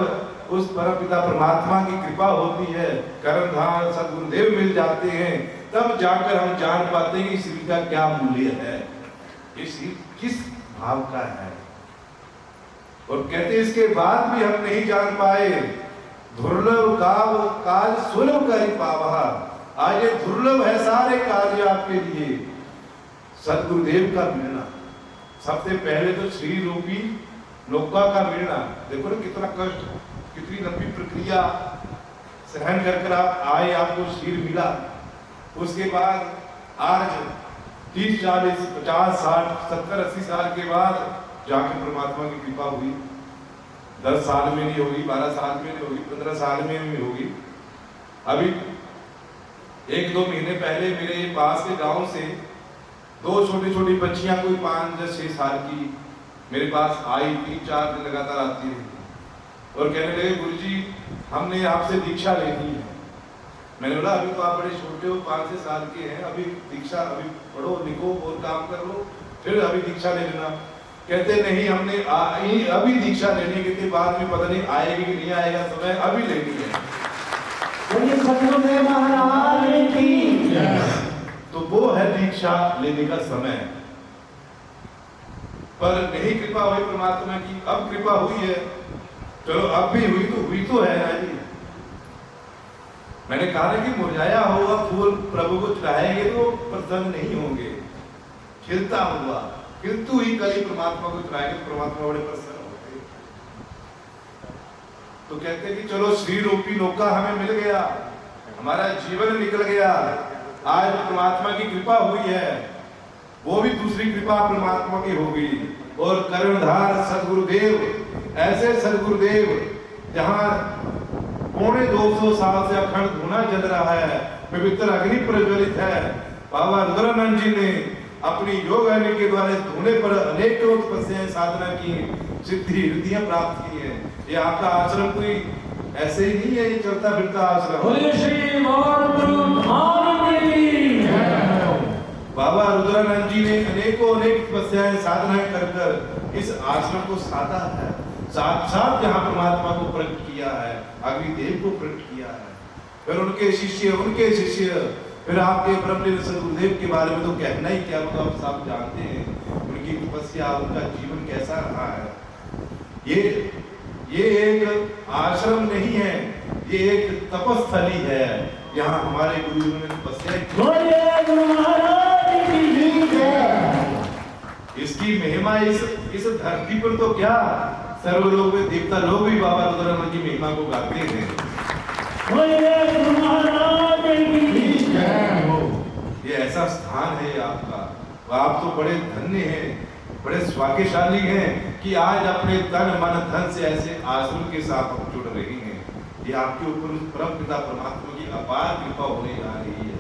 उस परमपिता परमात्मा की कृपा होती है, कर्मधार सद्गुरुदेव मिल जाते हैं, तब जाकर हम जान पाते हैं कि शरीर का क्या मूल्य है, ये शरीर किस भाव का है। और कहते इसके बाद भी हम नहीं जान पाए। दुर्लभ काज सुलभ करि पावहा। आज ये दुर्लभ है सारे कार्य आपके लिए। सद्गुरुदेव का मिलना, सबसे पहले तो शरीर रूपी नौका का मिलना। देखो ना कितना कष्ट, कितनी लंबी प्रक्रिया सहन कर आप आए, आपको शरीर मिला। उसके बाद आज 30, 40, 50, 60, 70, 80 साल के बाद जाकर परमात्मा की कृपा हुई। 10 साल में नहीं होगी, 12 साल में नहीं होगी, 15 साल में नहीं होगी। अभी 1-2 महीने पहले मेरे पास के गांव से 2 छोटी छोटी बच्चियां, कोई 5 या 6 साल की, मेरे पास आई। 3-4 दिन लगातार आती रही और कहने लगे गुरुजी हमने आपसे दीक्षा लेनी है। मैंने बोला अभी तो आप बड़े छोटे हो, 5-6 साल के हैं, अभी दीक्षा अभी पढ़ो लिखो और काम कर लो, फिर अभी दीक्षा ले लेना। कहते नहीं, हमने अभी दीक्षा लेने के बाद में पता नहीं आएगी कि नहीं आएगा समय, अभी लेनी है। बोलिए सतगुरुदेव महाराज की। तो वो है दीक्षा लेने का समय। पर नहीं कृपा हुई परमात्मा की, अब कृपा हुई है, चलो अब भी हुई तो है ना जी। मैंने कहा कि मुरझाया हुआ फूल प्रभु को चढ़ाएंगे तो प्रसन्न नहीं होंगे, खिलता हुआ किंतु ही कली परमात्मा को चढ़ाएंगे तो परमात्मा बड़े प्रसन्न होते। तो कहते कि चलो श्री रूपी नौका हमें मिल गया, हमारा जीवन निकल गया, आज परमात्मा की कृपा हुई है, वो भी दूसरी कृपा परमात्मा की होगी। और करुणधार सदगुरुदेव, ऐसे सदगुरुदेव जहां 250 साल से अखंड धुना जल रहा है, पवित्र अग्नि प्रज्वलित है। बाबा रुद्रानंद जी ने अपनी योग अग्नि के द्वारा इस धुने पर अनेकों तपस्याएं साधना की, सिद्धि रिद्धियां प्राप्त की है। ये आपका आश्रम कोई ऐसे ही नहीं है, ये चलता फिरता आश्रम। बाबा रुद्रानंद जी ने अनेकों अनेक तपस्याएं साधनाएं कर इस आश्रम को साधा है, साक्षात जहां परमात्मा को प्रकट किया है, अग्निदेव को प्रकट किया है। फिर उनके शिष्य, फिर आपके ब्रह्मलीन सदगुरुदेव के बारे में तो कहना ही क्या, तो आप सब जानते हैं उनकी तपस्या, उनका जीवन कैसा रहा है। ये एक आश्रम नहीं है, ये एक तपस्थली है, यहाँ हमारे गुरुजनों ने तपस्या की। इसकी महिमा इस धरती पर तो क्या, सर्वलोक में देवता लोग भी बाबा रुद्रानंद की महिमा को गाते हैं। ये ऐसा स्थान है आपका, आप तो बड़े धन्य हैं, बड़े सौभाग्यशाली हैं कि आज अपने तन मन धन से ऐसे आश्रम के साथ आप जुड़ रहे हैं। ये आपके ऊपर उस परम पिता परमात्मा की अपार कृपा होने जा रही है।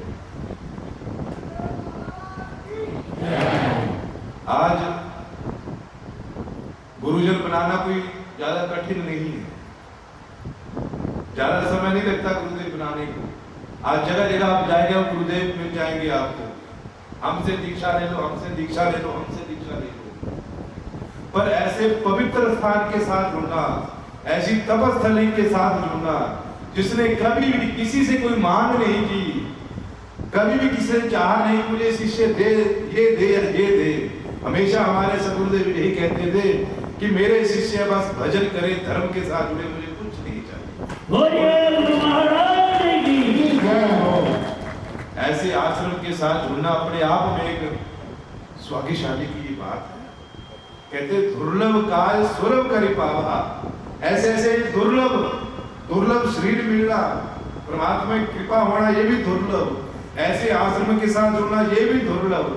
आज गुरुजन बनाना कोई ज्यादा कठिन नहीं है, ज्यादा समय नहीं लगता गुरुदेव बनाने को। आज जगह जगह आप जाएंगे, गुरुदेव मिल जाएंगे आपको, हमसे दीक्षा ले लो, हमसे दीक्षा ले लो, हमसे दीक्षा ले लो। पर ऐसे पवित्र स्थान के साथ जुड़ना, ऐसी तपस्थली के साथ जुड़ना, जिसने कभी भी किसी से कोई मांग नहीं की, कभी भी किसी ने चाहा नहीं मुझे शिष्य दे, ये दे या ये दे। हमेशा हमारे सदगुरुदेव यही कहते थे कि मेरे शिष्य बस भजन करें, धर्म के साथ जुड़े, मुझे कुछ नहीं चाहिए। ऐसे आश्रम के साथ जुड़ना अपने आप में एक सौभाग्यशाली की बात है। कहते दुर्लभ काज सुलभ करी पावा, ऐसे ऐसे दुर्लभ शरीर मिलना, परमात्मा की कृपा होना, ये भी दुर्लभ। ऐसे आश्रम के साथ जुड़ना, ये भी दुर्लभ।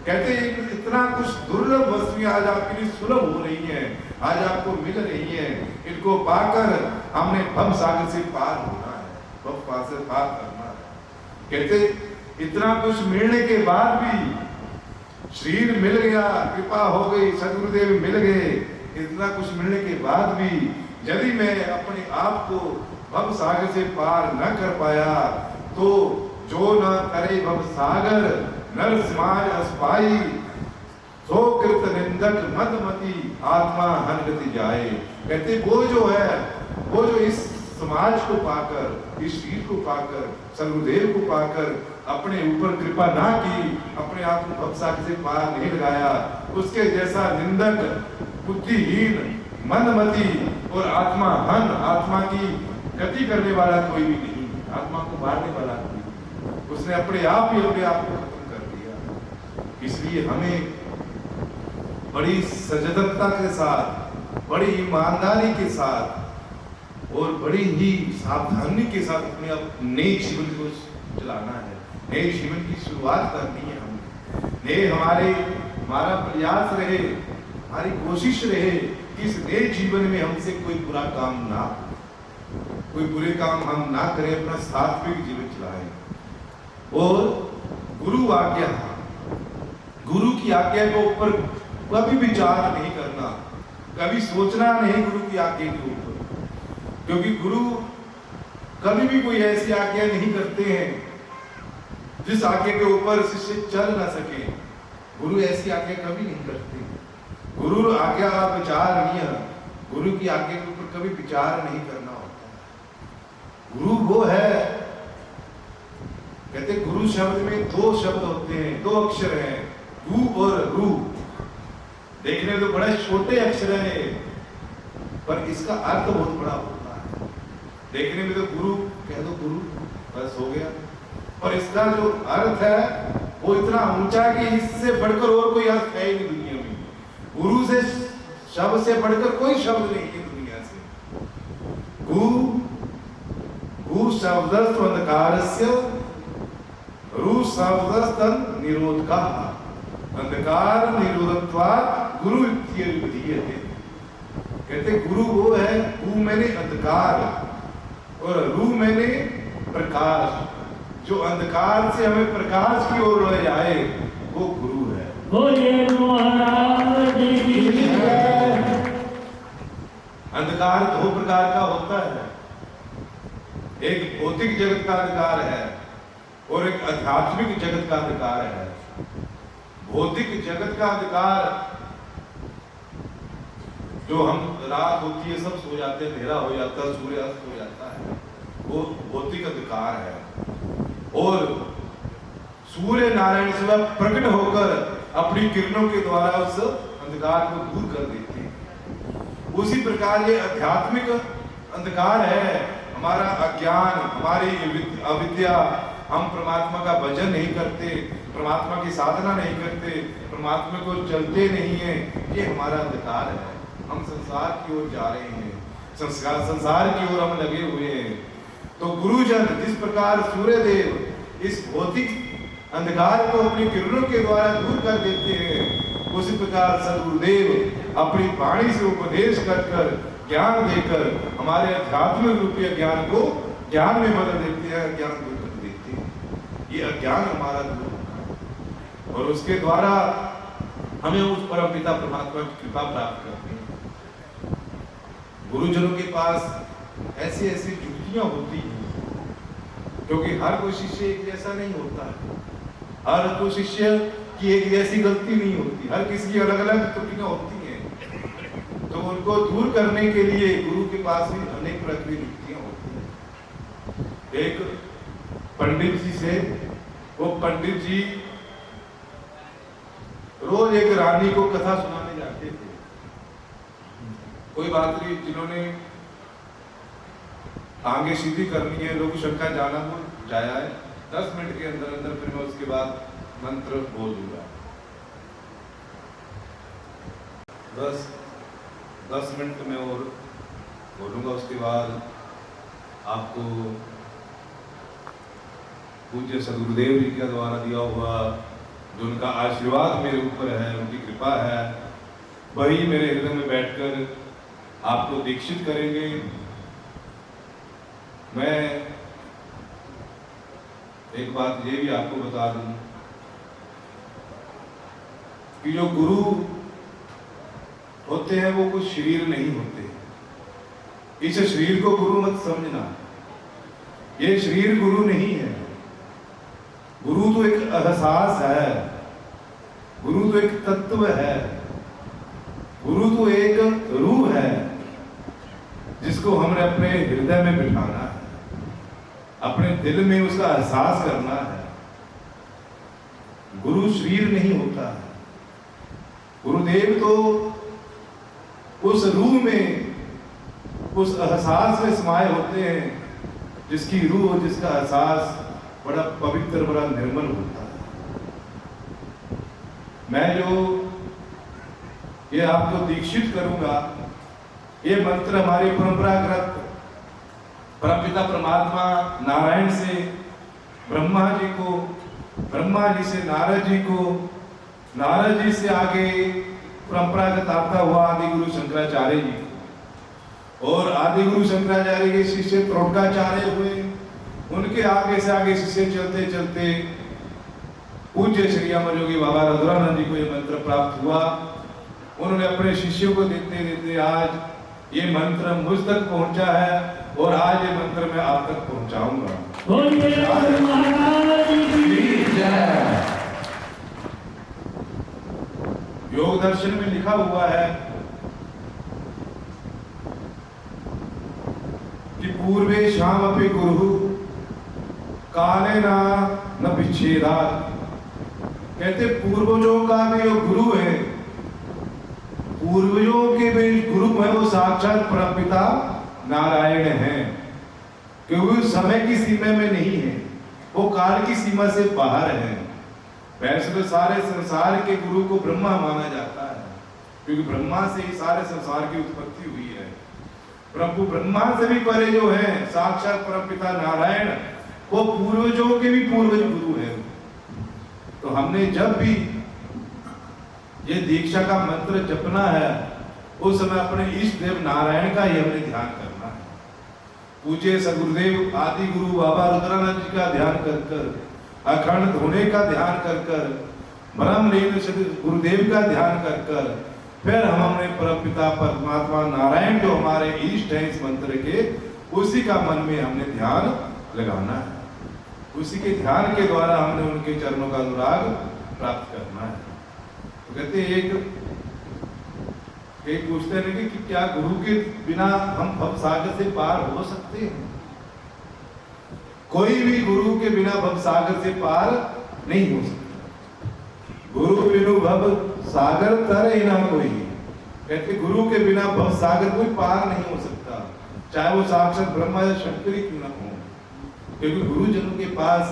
कहते इतना कुछ दुर्लभ वस्तुएं आज आपके लिए सुलभ हो रही हैं, आज आपको मिल रही हैं। इनको पाकर हमने भव सागर से पार होना है, भव पार से पार करना है। कहते इतना कुछ मिलने के बाद भी शरीर मिल गया, कृपा हो गई, सदगुरुदेव मिल गए, इतना कुछ मिलने के बाद भी यदि मैं अपने आप को भव सागर से पार न कर पाया, तो जो न करे भव सागर नर समाज अस्पाई, सो कृत निंदक मदमती आत्मा हनगति जाए। कहते वो जो इस समाज को पाकर, इस शरीर को पाकर, सदगुरुदेव को पाकर अपने ऊपर कृपा ना की, अपने आप को भव सागर से पार नहीं लगाया, उसके जैसा निंदक, बुद्धिहीन, मंदमती और आत्मा हन, आत्मा की गति करने वाला कोई भी नहीं, आत्मा को मारने वाला कोई, उसने अपने आप ही अपने आप को खत्म कर दिया। इसलिए हमें बड़ी सजगता के साथ, बड़ी ईमानदारी के साथ और बड़ी ही सावधानी के साथ अपने नए जीवन को चलाना है, नए जीवन की शुरुआत करनी है। हमें हमारा प्रयास रहे, हमारी कोशिश रहे कि इस नए जीवन में हमसे कोई बुरा काम ना, कोई बुरे काम हम ना करें, अपना सात्विक जीवन चलाएं। और गुरु की आज्ञा के ऊपर कभी विचार नहीं करना, कभी सोचना नहीं गुरु की आज्ञा के ऊपर, क्योंकि गुरु कभी भी कोई ऐसी आज्ञा नहीं करते हैं जिस आज्ञा के ऊपर शिष्य चल ना सके। गुरु ऐसी आज्ञा कभी नहीं करते। गुरु आज्ञा विचारणीय, गुरु की आज्ञा के ऊपर कभी विचार नहीं करना होता। गुरु वो है, कहते गुरु शब्द में दो शब्द होते हैं, दो अक्षर हैं, गु और रू। देखने में तो बड़े छोटे अक्षर है, पर इसका अर्थ बहुत बड़ा होता है। देखने में तो गुरु कह दो, गुरु बस हो गया, पर इसका जो अर्थ है वो इतना ऊंचा कि इससे बढ़कर और कोई अर्थ है ही नहीं दुनिया में। गुरु से शब्द से बढ़कर कोई शब्द नहीं है दुनिया से। गु शब्दस्तु अंधकारस्य, रू शब्दस्तु निरोधका, अंधकार निरोधत्वात् गुरु इत्यभिधीयते। कहते गुरु वो है, गु मैंने अंधकार और रू मैंने प्रकाश। जो अंधकार से हमें प्रकाश की ओर ले जाए वो गुरु है। बोलिए महाराज की जय। अंधकार दो प्रकार का होता है, एक भौतिक जगत का अंधकार है और एक आध्यात्मिक जगत का अंधकार है। भौतिक जगत का अंधकार जो हम रात होती है सब सो जाते हैं, अंधेरा हो जाता है, सूर्य अस्त हो जाता है, वो भौतिक अंधकार है। और सूर्य नारायण स्वयं प्रकट होकर अपनी किरणों के द्वारा उस अंधकार को दूर कर देते हैं। उसी प्रकार ये आध्यात्मिक अंधकार है, हमारा अज्ञान, हमारी अविद्या, हम परमात्मा का भजन नहीं करते, परमात्मा की साधना नहीं करते, परमात्मा को चलते नहीं है, ये हमारा अंधकार है। हम संसार की ओर जा रहे हैं, संसार की ओर हम लगे हुए हैं। तो गुरुजन जिस प्रकार सूर्य देव इस भौतिक अंधकार को अपनी किरणों के द्वारा दूर कर देते हैं, उसी प्रकार सद्गुरुदेव अपनी वाणी से उपदेश कर ज्ञान देकर हमारे आध्यात्मिक रूपी ज्ञान को ज्ञान में बदल देते हैं, ज्ञान दूर कर देते हैं। ये अज्ञान हमारा दूर होता है और उसके द्वारा हमें उस परम पिता परमात्मा की कृपा प्राप्त करते हैं। गुरुजनों के पास ऐसी ऐसी युक्तियां होती हैं, क्योंकि हर कोई शिष्य एक जैसा नहीं होता है, हर कोई शिष्य की एक जैसी गलती नहीं होती, हर किसी की अलग अलग त्रुटियां होती हैं। तो उनको दूर करने के लिए गुरु के पास भी अनेक प्रकार की युक्तियां होती हैं। एक पंडित जी से, वो पंडित जी रोज एक रानी को कथा सुनाने जाते थे। कोई बात नहीं, जिन्होंने आगे सीधी करनी है, लोग शंका जाना को जाया है, 10 मिनट के अंदर अंदर फिर मैं उसके बाद मंत्र बोल दूंगा। 10 मिनट में और बोलूंगा, उसके बाद आपको पूज्य सद्गुरुदेव जी के द्वारा दिया हुआ जो उनका आशीर्वाद मेरे ऊपर है, उनकी कृपा है, वही मेरे हृदय में बैठकर आपको दीक्षित करेंगे। मैं एक बात ये भी आपको बता दूं कि जो गुरु होते हैं वो कुछ शरीर नहीं होते। इस शरीर को गुरु मत समझना, ये शरीर गुरु नहीं है। गुरु तो एक एहसास है, गुरु तो एक तत्व है, गुरु तो एक रूह है जिसको हमने अपने हृदय में बिठाना है, अपने दिल में उसका एहसास करना है। गुरु शरीर नहीं होता है। गुरुदेव तो उस रूह में, उस एहसास में समाये होते हैं, जिसकी रूह, जिसका एहसास बड़ा पवित्र, बड़ा निर्मल होता है। मैं जो ये आपको दीक्षित करूंगा, ये मंत्र हमारे परंपरागत परमपिता परमात्मा नारायण से ब्रह्मा जी को, ब्रह्मा जी से नारद जी को, नारद जी से आगे परंपरागत आता हुआ आदि गुरु शंकराचार्य जी को, और आदि गुरु शंकराचार्य के शिष्य त्रोटकाचार्य हुए, उनके आगे से आगे शिष्य चलते चलते पूज्य श्री अमर योगी बाबा रुद्रानंद जी को ये मंत्र प्राप्त हुआ। उन्होंने अपने शिष्यों को देते देते आज ये मंत्र मुझ तक पहुंचा है और आज ये मंत्र मैं आप तक पहुंचाऊंगा। योग दर्शन में लिखा हुआ है कि पूर्वे शाम अपि गुरु काले न विच्छेदा। कहते पूर्वजों का भी जो गुरु है, पूर्वजों के भी गुरु है, वो साक्षात परमपिता नारायण है। क्योंकि उस समय की सीमा में नहीं है, वो काल की सीमा से बाहर है। वैसे तो सारे संसार के गुरु को ब्रह्मा माना जाता है, क्योंकि ब्रह्मा से ही सारे संसार की उत्पत्ति हुई है। प्रभु ब्रह्मा से भी परे जो है साक्षात परमपिता नारायण, वो पूर्वजों के भी पूर्वज गुरु है। तो हमने जब भी ये दीक्षा का मंत्र जपना है, उस समय अपने इष्ट देव नारायण का ही हमने ध्यान करना है। पूज्य सदगुरुदेव आदि गुरु बाबा रुद्रानंद जी का ध्यान कर कर, अखंड धोने का ध्यान कर कर, ब्रह्म लीन गुरुदेव का ध्यान कर कर, फिर हम हमने परमपिता परमात्मा नारायण जो हमारे इष्ट हैं इस मंत्र के, उसी का मन में हमने ध्यान लगाना है। उसी के ध्यान के द्वारा हमने उनके चरणों का अनुराग प्राप्त करना है। तो कहते एक पूछते हैं कि क्या गुरु के बिना हम भवसागर से पार हो सकते हैं? कोई भी गुरु के बिना भवसागर से पार नहीं हो सकता। गुरु बिनु भव सागर तरे ना कोई। कहते गुरु के बिना भवसागर कोई पार नहीं हो सकता, चाहे वो साक्षात ब्रह्मा या शंकर ही क्यों ना हो। क्योंकि गुरुजनों के पास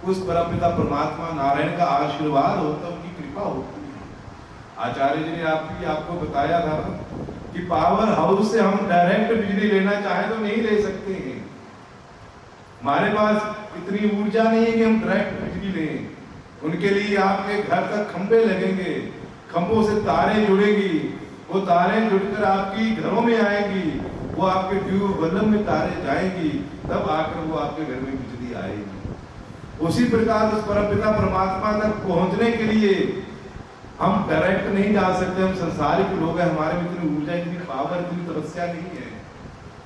उस परमपिता परमात्मा नारायण का आशीर्वाद होता, उनकी कृपा होती है। आचार्य जी ने आपको बताया था कि पावर हाउस से हम डायरेक्ट बिजली लेना चाहें तो नहीं ले सकते हैं। हमारे पास इतनी ऊर्जा नहीं है कि हम डायरेक्ट बिजली लें। उनके लिए आपके घर तक खंभे लगेंगे, खंभों से तारें जुड़ेगी, वो तारें जुड़कर आपकी घरों में आएंगी, वो आपके ट्यूब बल्ब में तारें जाएंगी, तब आकर वो आपके घर में बिजली आएगी। उसी प्रकार उस परमपिता परमात्मा तक पहुंचने के लिए हम डायरेक्ट नहीं जा सकते। हम संसारिक लोग हैं, हमारे में इतनी ऊर्जा, इतनी पावर, इतनी तपस्या नहीं है।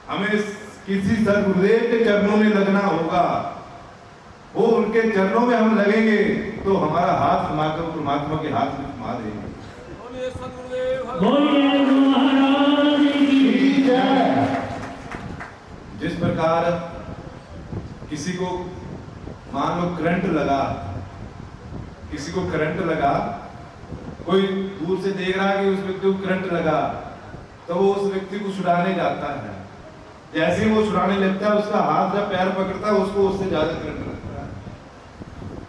हमें किसी सदगुरुदेव के चरणों में लगना होगा। वो उनके चरणों में हम लगेंगे तो हमारा हाथ थमाकर परमात्मा के हाथ में थमा देंगे। बोलिए महाराज की जय। जिस प्रकार किसी को मान लो करंट लगा, किसी को करंट लगा, कोई दूर से देख रहा है कि उस व्यक्ति को करंट लगा, तो वो उस व्यक्ति को छुड़ाने जाता है। जैसे ही वो छुड़ाने लगता है, उसका हाथ या पैर पकड़ता है, उसको उससे ज्यादा करंट लगता है।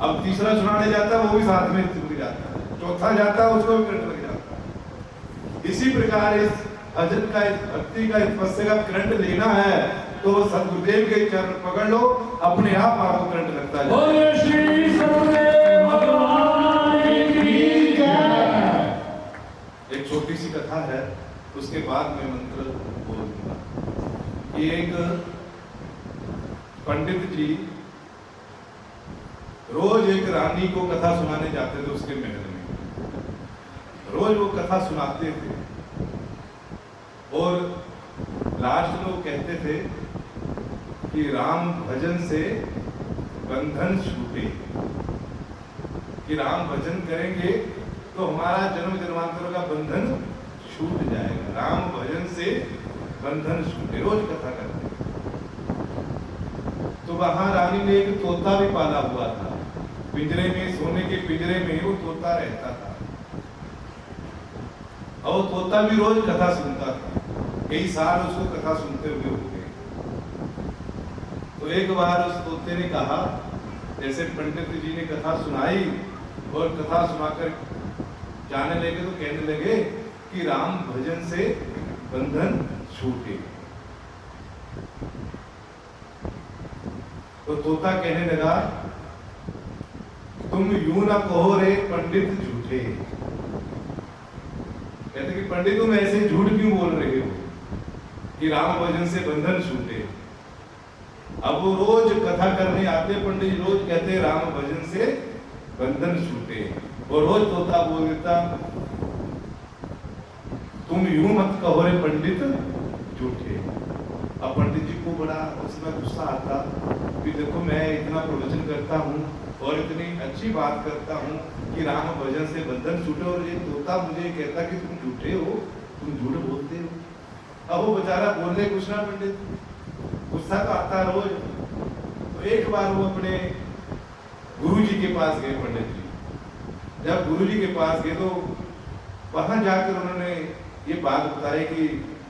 अब तीसरा छुड़ाने जाता है, वो भी साथ में छुड़ जाता है। चौथा जाता है, उसको भी करंट लग जाता है। इसी प्रकार इस भजन का, इस भक्ति का, इस तपस्या का करंट लेना है तो सदगुरुदेव के चरण पकड़ लो, अपने आप आपको करंट लगता है। बोलिए श्री सदगुरुदेव भगवान की जय। एक छोटी सी कथा है, उसके बाद मैं मंत्र बोल दूंगा। एक पंडित जी रोज एक रानी को कथा सुनाने जाते थे उसके महल में। रोज वो कथा सुनाते थे और लास्ट में वो कहते थे कि राम भजन से बंधन छूटे, कि राम भजन करेंगे तो हमारा जन्म जन्मांतरों का बंधन छूट जाएगा। राम भजन से बंधन छूटे, रोज कथा करते। तो वहां रानी ने एक तोता भी पाला हुआ था, पिंजरे में, सोने के पिंजरे में वो तोता रहता था। और तोता भी रोज कथा सुनता था, कई साल उसको कथा सुनते हुए हो गए। तो एक बार उस तोते ने कहा, जैसे पंडित जी ने कथा सुनाई और कथा सुनाकर जाने लगे, तो कहने लगे कि राम भजन से बंधन छूटे। तो तोता कहने लगा, तुम यूं ना कहो रे पंडित झूठे। कहते कि पंडित तुम ऐसे झूठ क्यों बोल रहे हो कि राम भजन से बंधन छूटे। अब वो रोज कथा करने आते पंडित जी, रोज कहते राम भजन से बंधन छूटे, और रोज तोता बोल देता, तुम यूं मत कहो रे पंडित झूठे। अब पंडित जी को बड़ा उसमें गुस्सा आता कि देखो मैं इतना प्रवचन करता हूँ, और इतनी अच्छी बात करता हूँ कि राम भजन से बंधन छूटे, और ये तोता मुझे कहता कि तुम झूठे हो, तुम झूठ बोलते हो। अब वो बेचारा बोलने कुछ ना पंडित, गुस्सा तो आता रोज। तो एक बार वो अपने गुरु जी के पास गए पंडित जी। जब गुरु जी के पास गए तो वहां जाकर उन्होंने ये बात बताई कि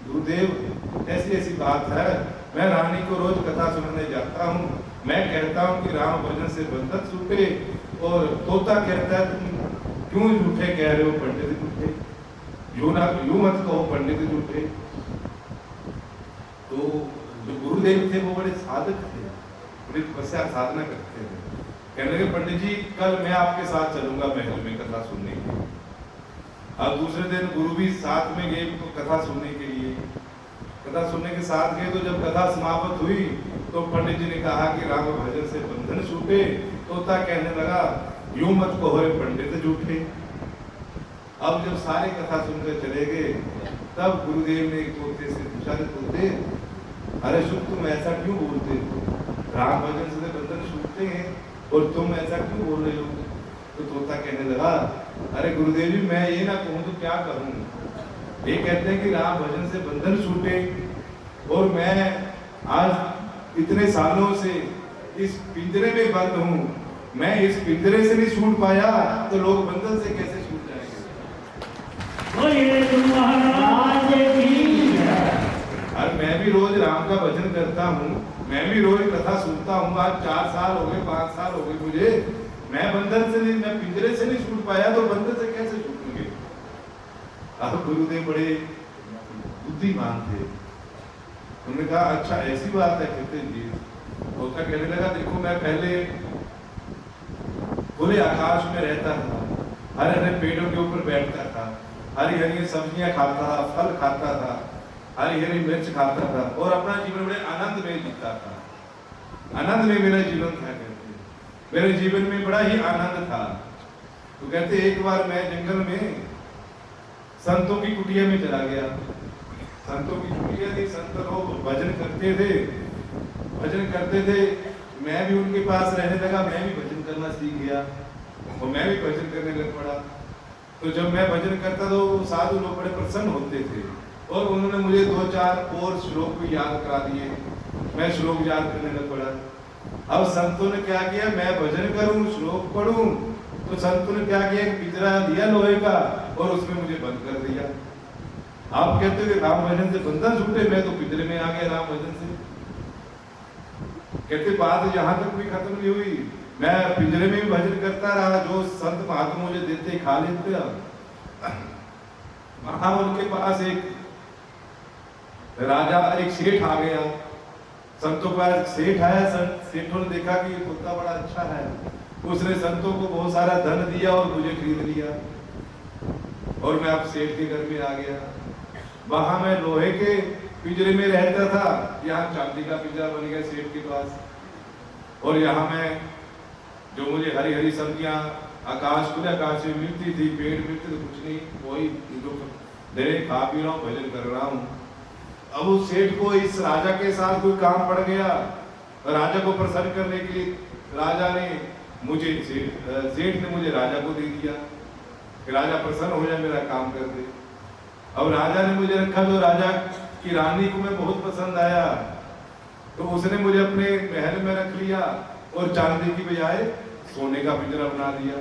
गुरुदेव ऐसी ऐसी बात है, मैं रानी को रोज कथा सुनाने जाता हूँ, मैं कहता हूँ कि राम भजन से बंधन छूटे, और तोता कहता है तुम क्यों झूठे कह रहे हो पंडित झूठे, यूं मत कहो पंडित झूठे। तो जो गुरुदेव थे वो बड़े साधक थे, बड़ी तपस्या साधना करते थे। कहने लगे पंडित जी कल मैं आपके साथ चलूंगा महल में कथा सुनने के लिए। अब दूसरे दिन गुरु भी साथ में गए तो कथा सुनने के लिए, कथा सुनने के साथ गए। तो जब कथा समाप्त हुई तो पंडित जी ने कहा कि राम भजन से बंधन छूटे। तोता कहने लगा यूं मत कहो रे पंडित झूठे। अब जब सारे कथा सुनकर चले गए तब गुरुदेव ने तोते से पूछा, तोते अरे शुभ तुम ऐसा क्यों बोलते हो, राम भजन से बंधन छूटते हैं और तुम ऐसा क्यों बोल रहे हो। तो तोता कहने लगा अरे गुरुदेव जी मैं ये ना कहूँ तो क्या करूँ, ये कहते हैं कि राम भजन से बंधन छूटे, और मैं आज इतने सालों से इस पिंजरे में बंद हूँ, मैं इस पिंजरे से नहीं छूट पाया तो लोग बंधन से कैसे छूट जाएंगे। बोलिए गुरु महाराज की जय। और मैं भी रोज राम का भजन करता हूँ, मैं भी रोज कथा सुनता हूँ। आज 4 साल हो गए, 5 साल हो गए मुझे, मैं बंधन से नहीं, मैं पिंजरे से नहीं छूट पाया तो बंधन से कैसे छूटूंगे। अब गुरुदेव बड़े बुद्धिमान थे, उन्होंने कहा अच्छा ऐसी बात है कहते जी। तोता कहने लगा देखो मैं पहले खुले आकाश में रहता था, हरे हरे पेड़ों के ऊपर बैठता था, हरी हरी सब्जियां खाता था, फल खाता था, हरी हरी मिर्च खाता था, और अपना जीवन बड़े आनंद में जीता था। आनंद में मेरा जीवन था कहते, मेरे जीवन में बड़ा ही आनंद था। तो कहते एक बार मैं जंगल में संतों की कुटिया में चला गया। संतों की कुटिया थी, संत लोग भजन करते थे, भजन करते थे। मैं भी उनके पास रहने लगा, मैं भी भजन करना सीख गया और मैं भी भजन करने लग पड़ा। तो जब मैं भजन करता तो साधु लोग बड़े प्रसन्न होते थे और उन्होंने मुझे 2-4 और श्लोक भी याद करा दिए, मैं श्लोक याद करने लग पड़ा। अब संतों ने क्या किया, मैं भजन करूं श्लोक पढ़ूं, तो संतों ने क्या किया, पिंजरा दिया लोहे का और उसमें मुझे बंद कर दिया। आप कहते हो कि राम भजन से बंधन छूटे, मैं तो पिंजरे में आ गया राम भजन से। कहते बात यहाँ तक भी खत्म नहीं हुई, मैं पिंजरे में भी भजन करता रहा, जो संत महात्मा मुझे देते खा लेते। वहां उनके पास एक राजा, एक सेठ आ गया। संतों के पास सेठ आया, सेठों ने देखा कि ये कुत्ता बड़ा अच्छा है, उसने संतों को बहुत सारा धन दिया और मुझे खरीद लिया, और मैं अब सेठ के घर में आ गया। वहां मैं लोहे के पिंजरे में रहता था, यहाँ चांदी का पिंजरा बन गया सेठ के पास, और यहाँ मैं जो मुझे हरी हरी सब्जियां आकाश खुले आकाश में मिलती थी, पेड़ मिलते तो कुछ नहीं, वही जो दे खा पी रहा हूँ, भजन कर रहा हूँ। अब उस सेठ को इस राजा के साथ कोई काम पड़ गया, राजा को प्रसन्न करने के लिए राजा ने मुझे सेठ ने मुझे राजा को दे दिया कि राजा प्रसन्न हो जाए, मेरा काम कर दे। अब राजा ने मुझे रखा, तो राजा की रानी को मैं बहुत पसंद आया, तो उसने मुझे अपने महल में रख लिया और चांदी की बजाय सोने का पिंजरा बना दिया।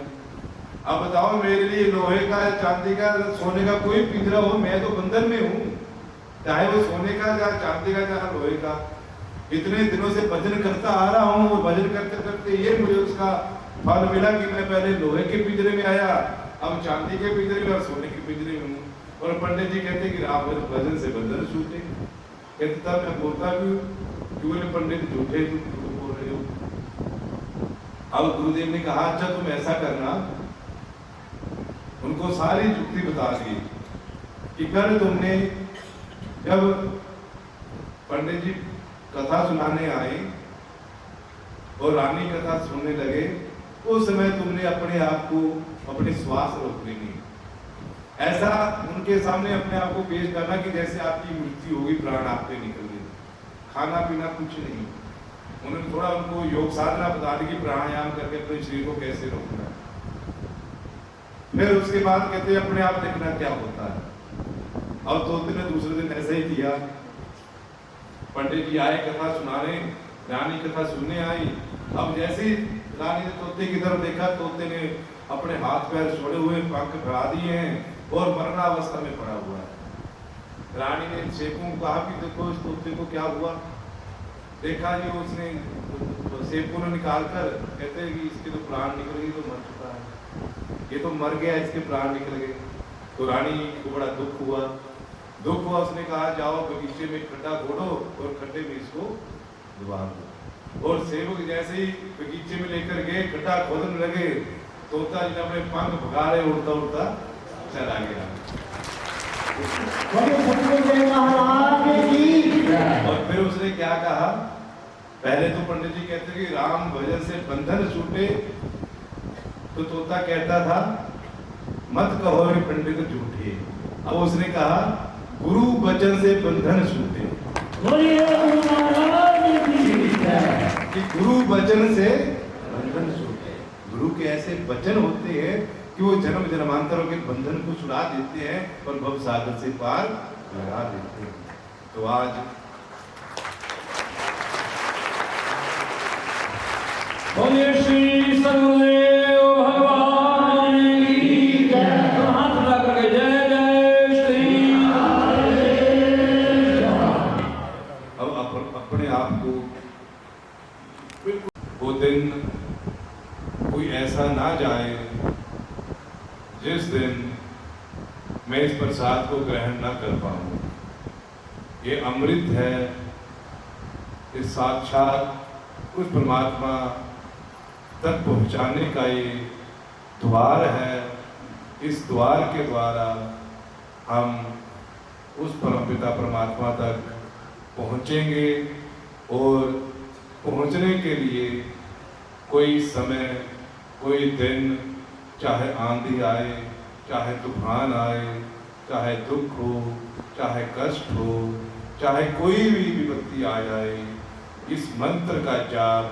अब बताओ मेरे लिए लोहे का, चांदी का, सोने का कोई पिंजरा हो, मैं तो बंधन में हूँ, चाहे वो सोने का या चांदी का या लोहे का। इतने दिनों से भजन करता आ रहा हूँ और भजन करते करते ये मुझे उसका फल मिला कि मैं पहले लोहे के पिंजरे में आया, अब चांदी के पिंजरे में और सोने के पिंजरे में हूँ। और पंडित जी कहते कि आप भजन से बंधन छूटे। कहते तब मैं बोलता क्यों पंडित झूठे तुम बोल रहे हो। अब गुरुदेव ने कहा अच्छा तुम ऐसा करना, उनको सारी जुक्ति बता दी कि कल तुमने जब पंडित जी कथा सुनाने आए और रानी कथा सुनने लगे, उस समय तुमने अपने आप को, अपने श्वास रोक लेनी, ऐसा उनके सामने अपने आप को पेश करना कि जैसे आपकी मृत्यु होगी, प्राण आपके निकल गए, खाना पीना कुछ नहीं। उन्होंने थोड़ा उनको योग साधना बता दी कि प्राणायाम करके अपने शरीर को कैसे रोकना है। फिर उसके बाद कहते हैं अपने आप देखना क्या होता है। अब तोते ने दूसरे दिन ऐसे ही किया। पंडित जी आए कथा सुनाने, रानी कथा सुनने आई। अब जैसे ही रानी ने तोते की तरफ देखा, तोते ने अपने हाथ पैर छोड़े हुए, पंख फैला दिए हैं और मरणावस्था में पड़ा हुआ है। रानी ने सेवकों को कहा कि देखो इस तोते को क्या हुआ। देखा जी, उसने सेवकों ने निकाल कर कहते हैं कि इसके तो प्राण निकल गए, तो मर चुका है, ये तो मर गया, इसके प्राण निकल गए। तो रानी को बड़ा दुख हुआ। उसने कहा जाओ बगीचे में खड्डा खोदो और खड्डे में इसको डुबा दो। और सेवक जैसे ही बगीचे में लेकर गए, खड्डा खोदने लगे, तोता जी ने अपने पंख भगा रहे, उड़ता उड़ता चला गया। और फिर उसने क्या कहा, पहले तो पंडित जी कहते कि राम भजन से बंधन छूटे, तो तोता कहता था मत कहो रे पंडित झूठे। अब उसने कहा गुरु वचन से बंधन छूटे, कि गुरु वचन से बंधन छूटे। गुरु के ऐसे वचन होते हैं कि वो जन्म जन्मांतरों के बंधन को छुड़ा देते हैं और भव सागर से पार लगा देते हैं। तो आज बोलिए श्री सदगुरुदेव भगवान की जय। हाथ उठा करके जय जय श्री। अब अपने आप को बिल्कुल वो दिन कोई ऐसा ना जाए जिस दिन मैं इस प्रसाद को ग्रहण ना कर पाऊं। ये अमृत है, ये साक्षात उस परमात्मा तक पहुंचाने का ये द्वार है। इस द्वार के द्वारा हम उस परमपिता परमात्मा तक पहुंचेंगे और पहुंचने के लिए कोई समय, कोई दिन, चाहे आंधी आए, चाहे तूफान आए, चाहे दुख हो, चाहे कष्ट हो, चाहे कोई भी विपत्ति आ जाए, इस मंत्र का जाप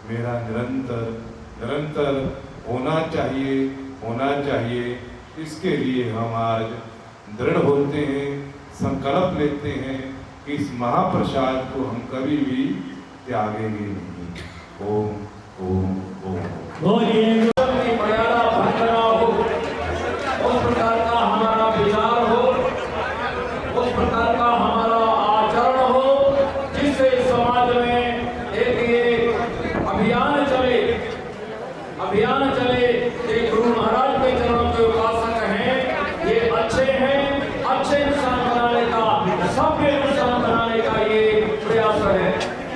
मेरा निरंतर होना चाहिए। इसके लिए हम आज दृढ़ होते हैं, संकल्प लेते हैं कि इस महाप्रसाद को हम कभी भी त्यागेंगे नहीं। ओम ओम ओम। बोलिए मर्यादा भंग ना हो, उस प्रकार का हमारा विचार हो, उस प्रकार का हमारा आचरण हो, जिससे समाज में एक अभियान चले कि गुरु महाराज के चरणों के उपासक हैं, ये अच्छे हैं, अच्छे इंसान बनाने का, सभ्य इंसान बनाने का ये प्रयास है।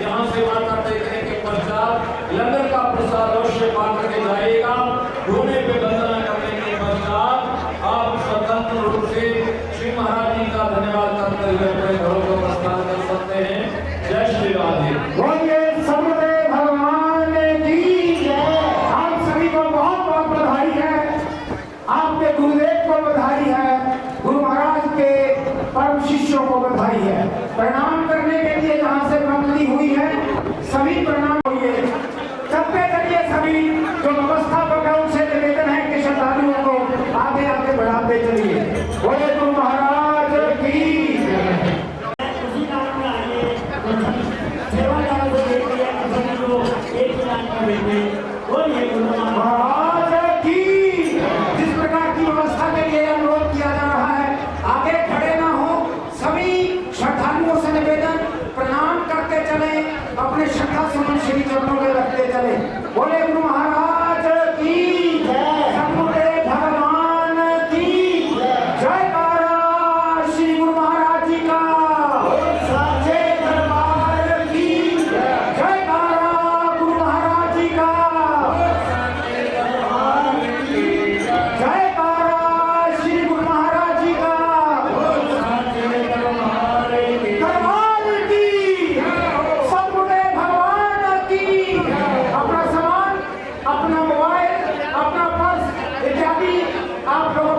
यहाँ से माता टेकने के पश्चात लंगर का प्रसाद अवश्य पाकर के जाएगा। घोड़े पे वंदना करने के पश्चात आप स्वतंत्र रूप से श्री महाराज जी का धन्यवाद करते हुए अपने घरों को प्रस्थान कर सकते हैं। जय श्री राधे। बोलिए सदगुरुदेव भगवान की जय। आप सभी को बहुत बहुत बधाई है, आपके गुरुदेव को बधाई है, गुरु महाराज के परम शिष्यों को बधाई है। प्रणाम करने के लिए जहाँ से मंडली हुई है सभी प्रणाम होइए। चलते चलिए सभी जो व्यवस्थापक है उनसे निवेदन है कि श्रद्धालुओं को आगे आगे बढ़ाते चलिए। बोले गुरु महाराज की उसी काम में आइए, सेवादार को देखिए, सभी को एक लाइन में बैठे। बोलिए गुरु महाराज की। जिस प्रकार की व्यवस्था के लिए अनुरोध किया जा रहा है, आगे खड़े ना हो, सभी श्रद्धालुओं से निवेदन प्रणाम करते चले, अपने श्रद्धा सुमन श्री चरणों में रखते चले। बोले गुरु महाराज की जय। सदगुरुदेव भगवान की जयकारा। श्री गुरु महाराज जी का साचे दरबार की जयकारा। गुरु महाराज जी का जयकारा। श्री गुरु महाराज जी का दरबार की। सदगुरुदेव भगवान की। अपना सामान, अपना मोबाइल, अपना पर्स इत्यादि आप लोग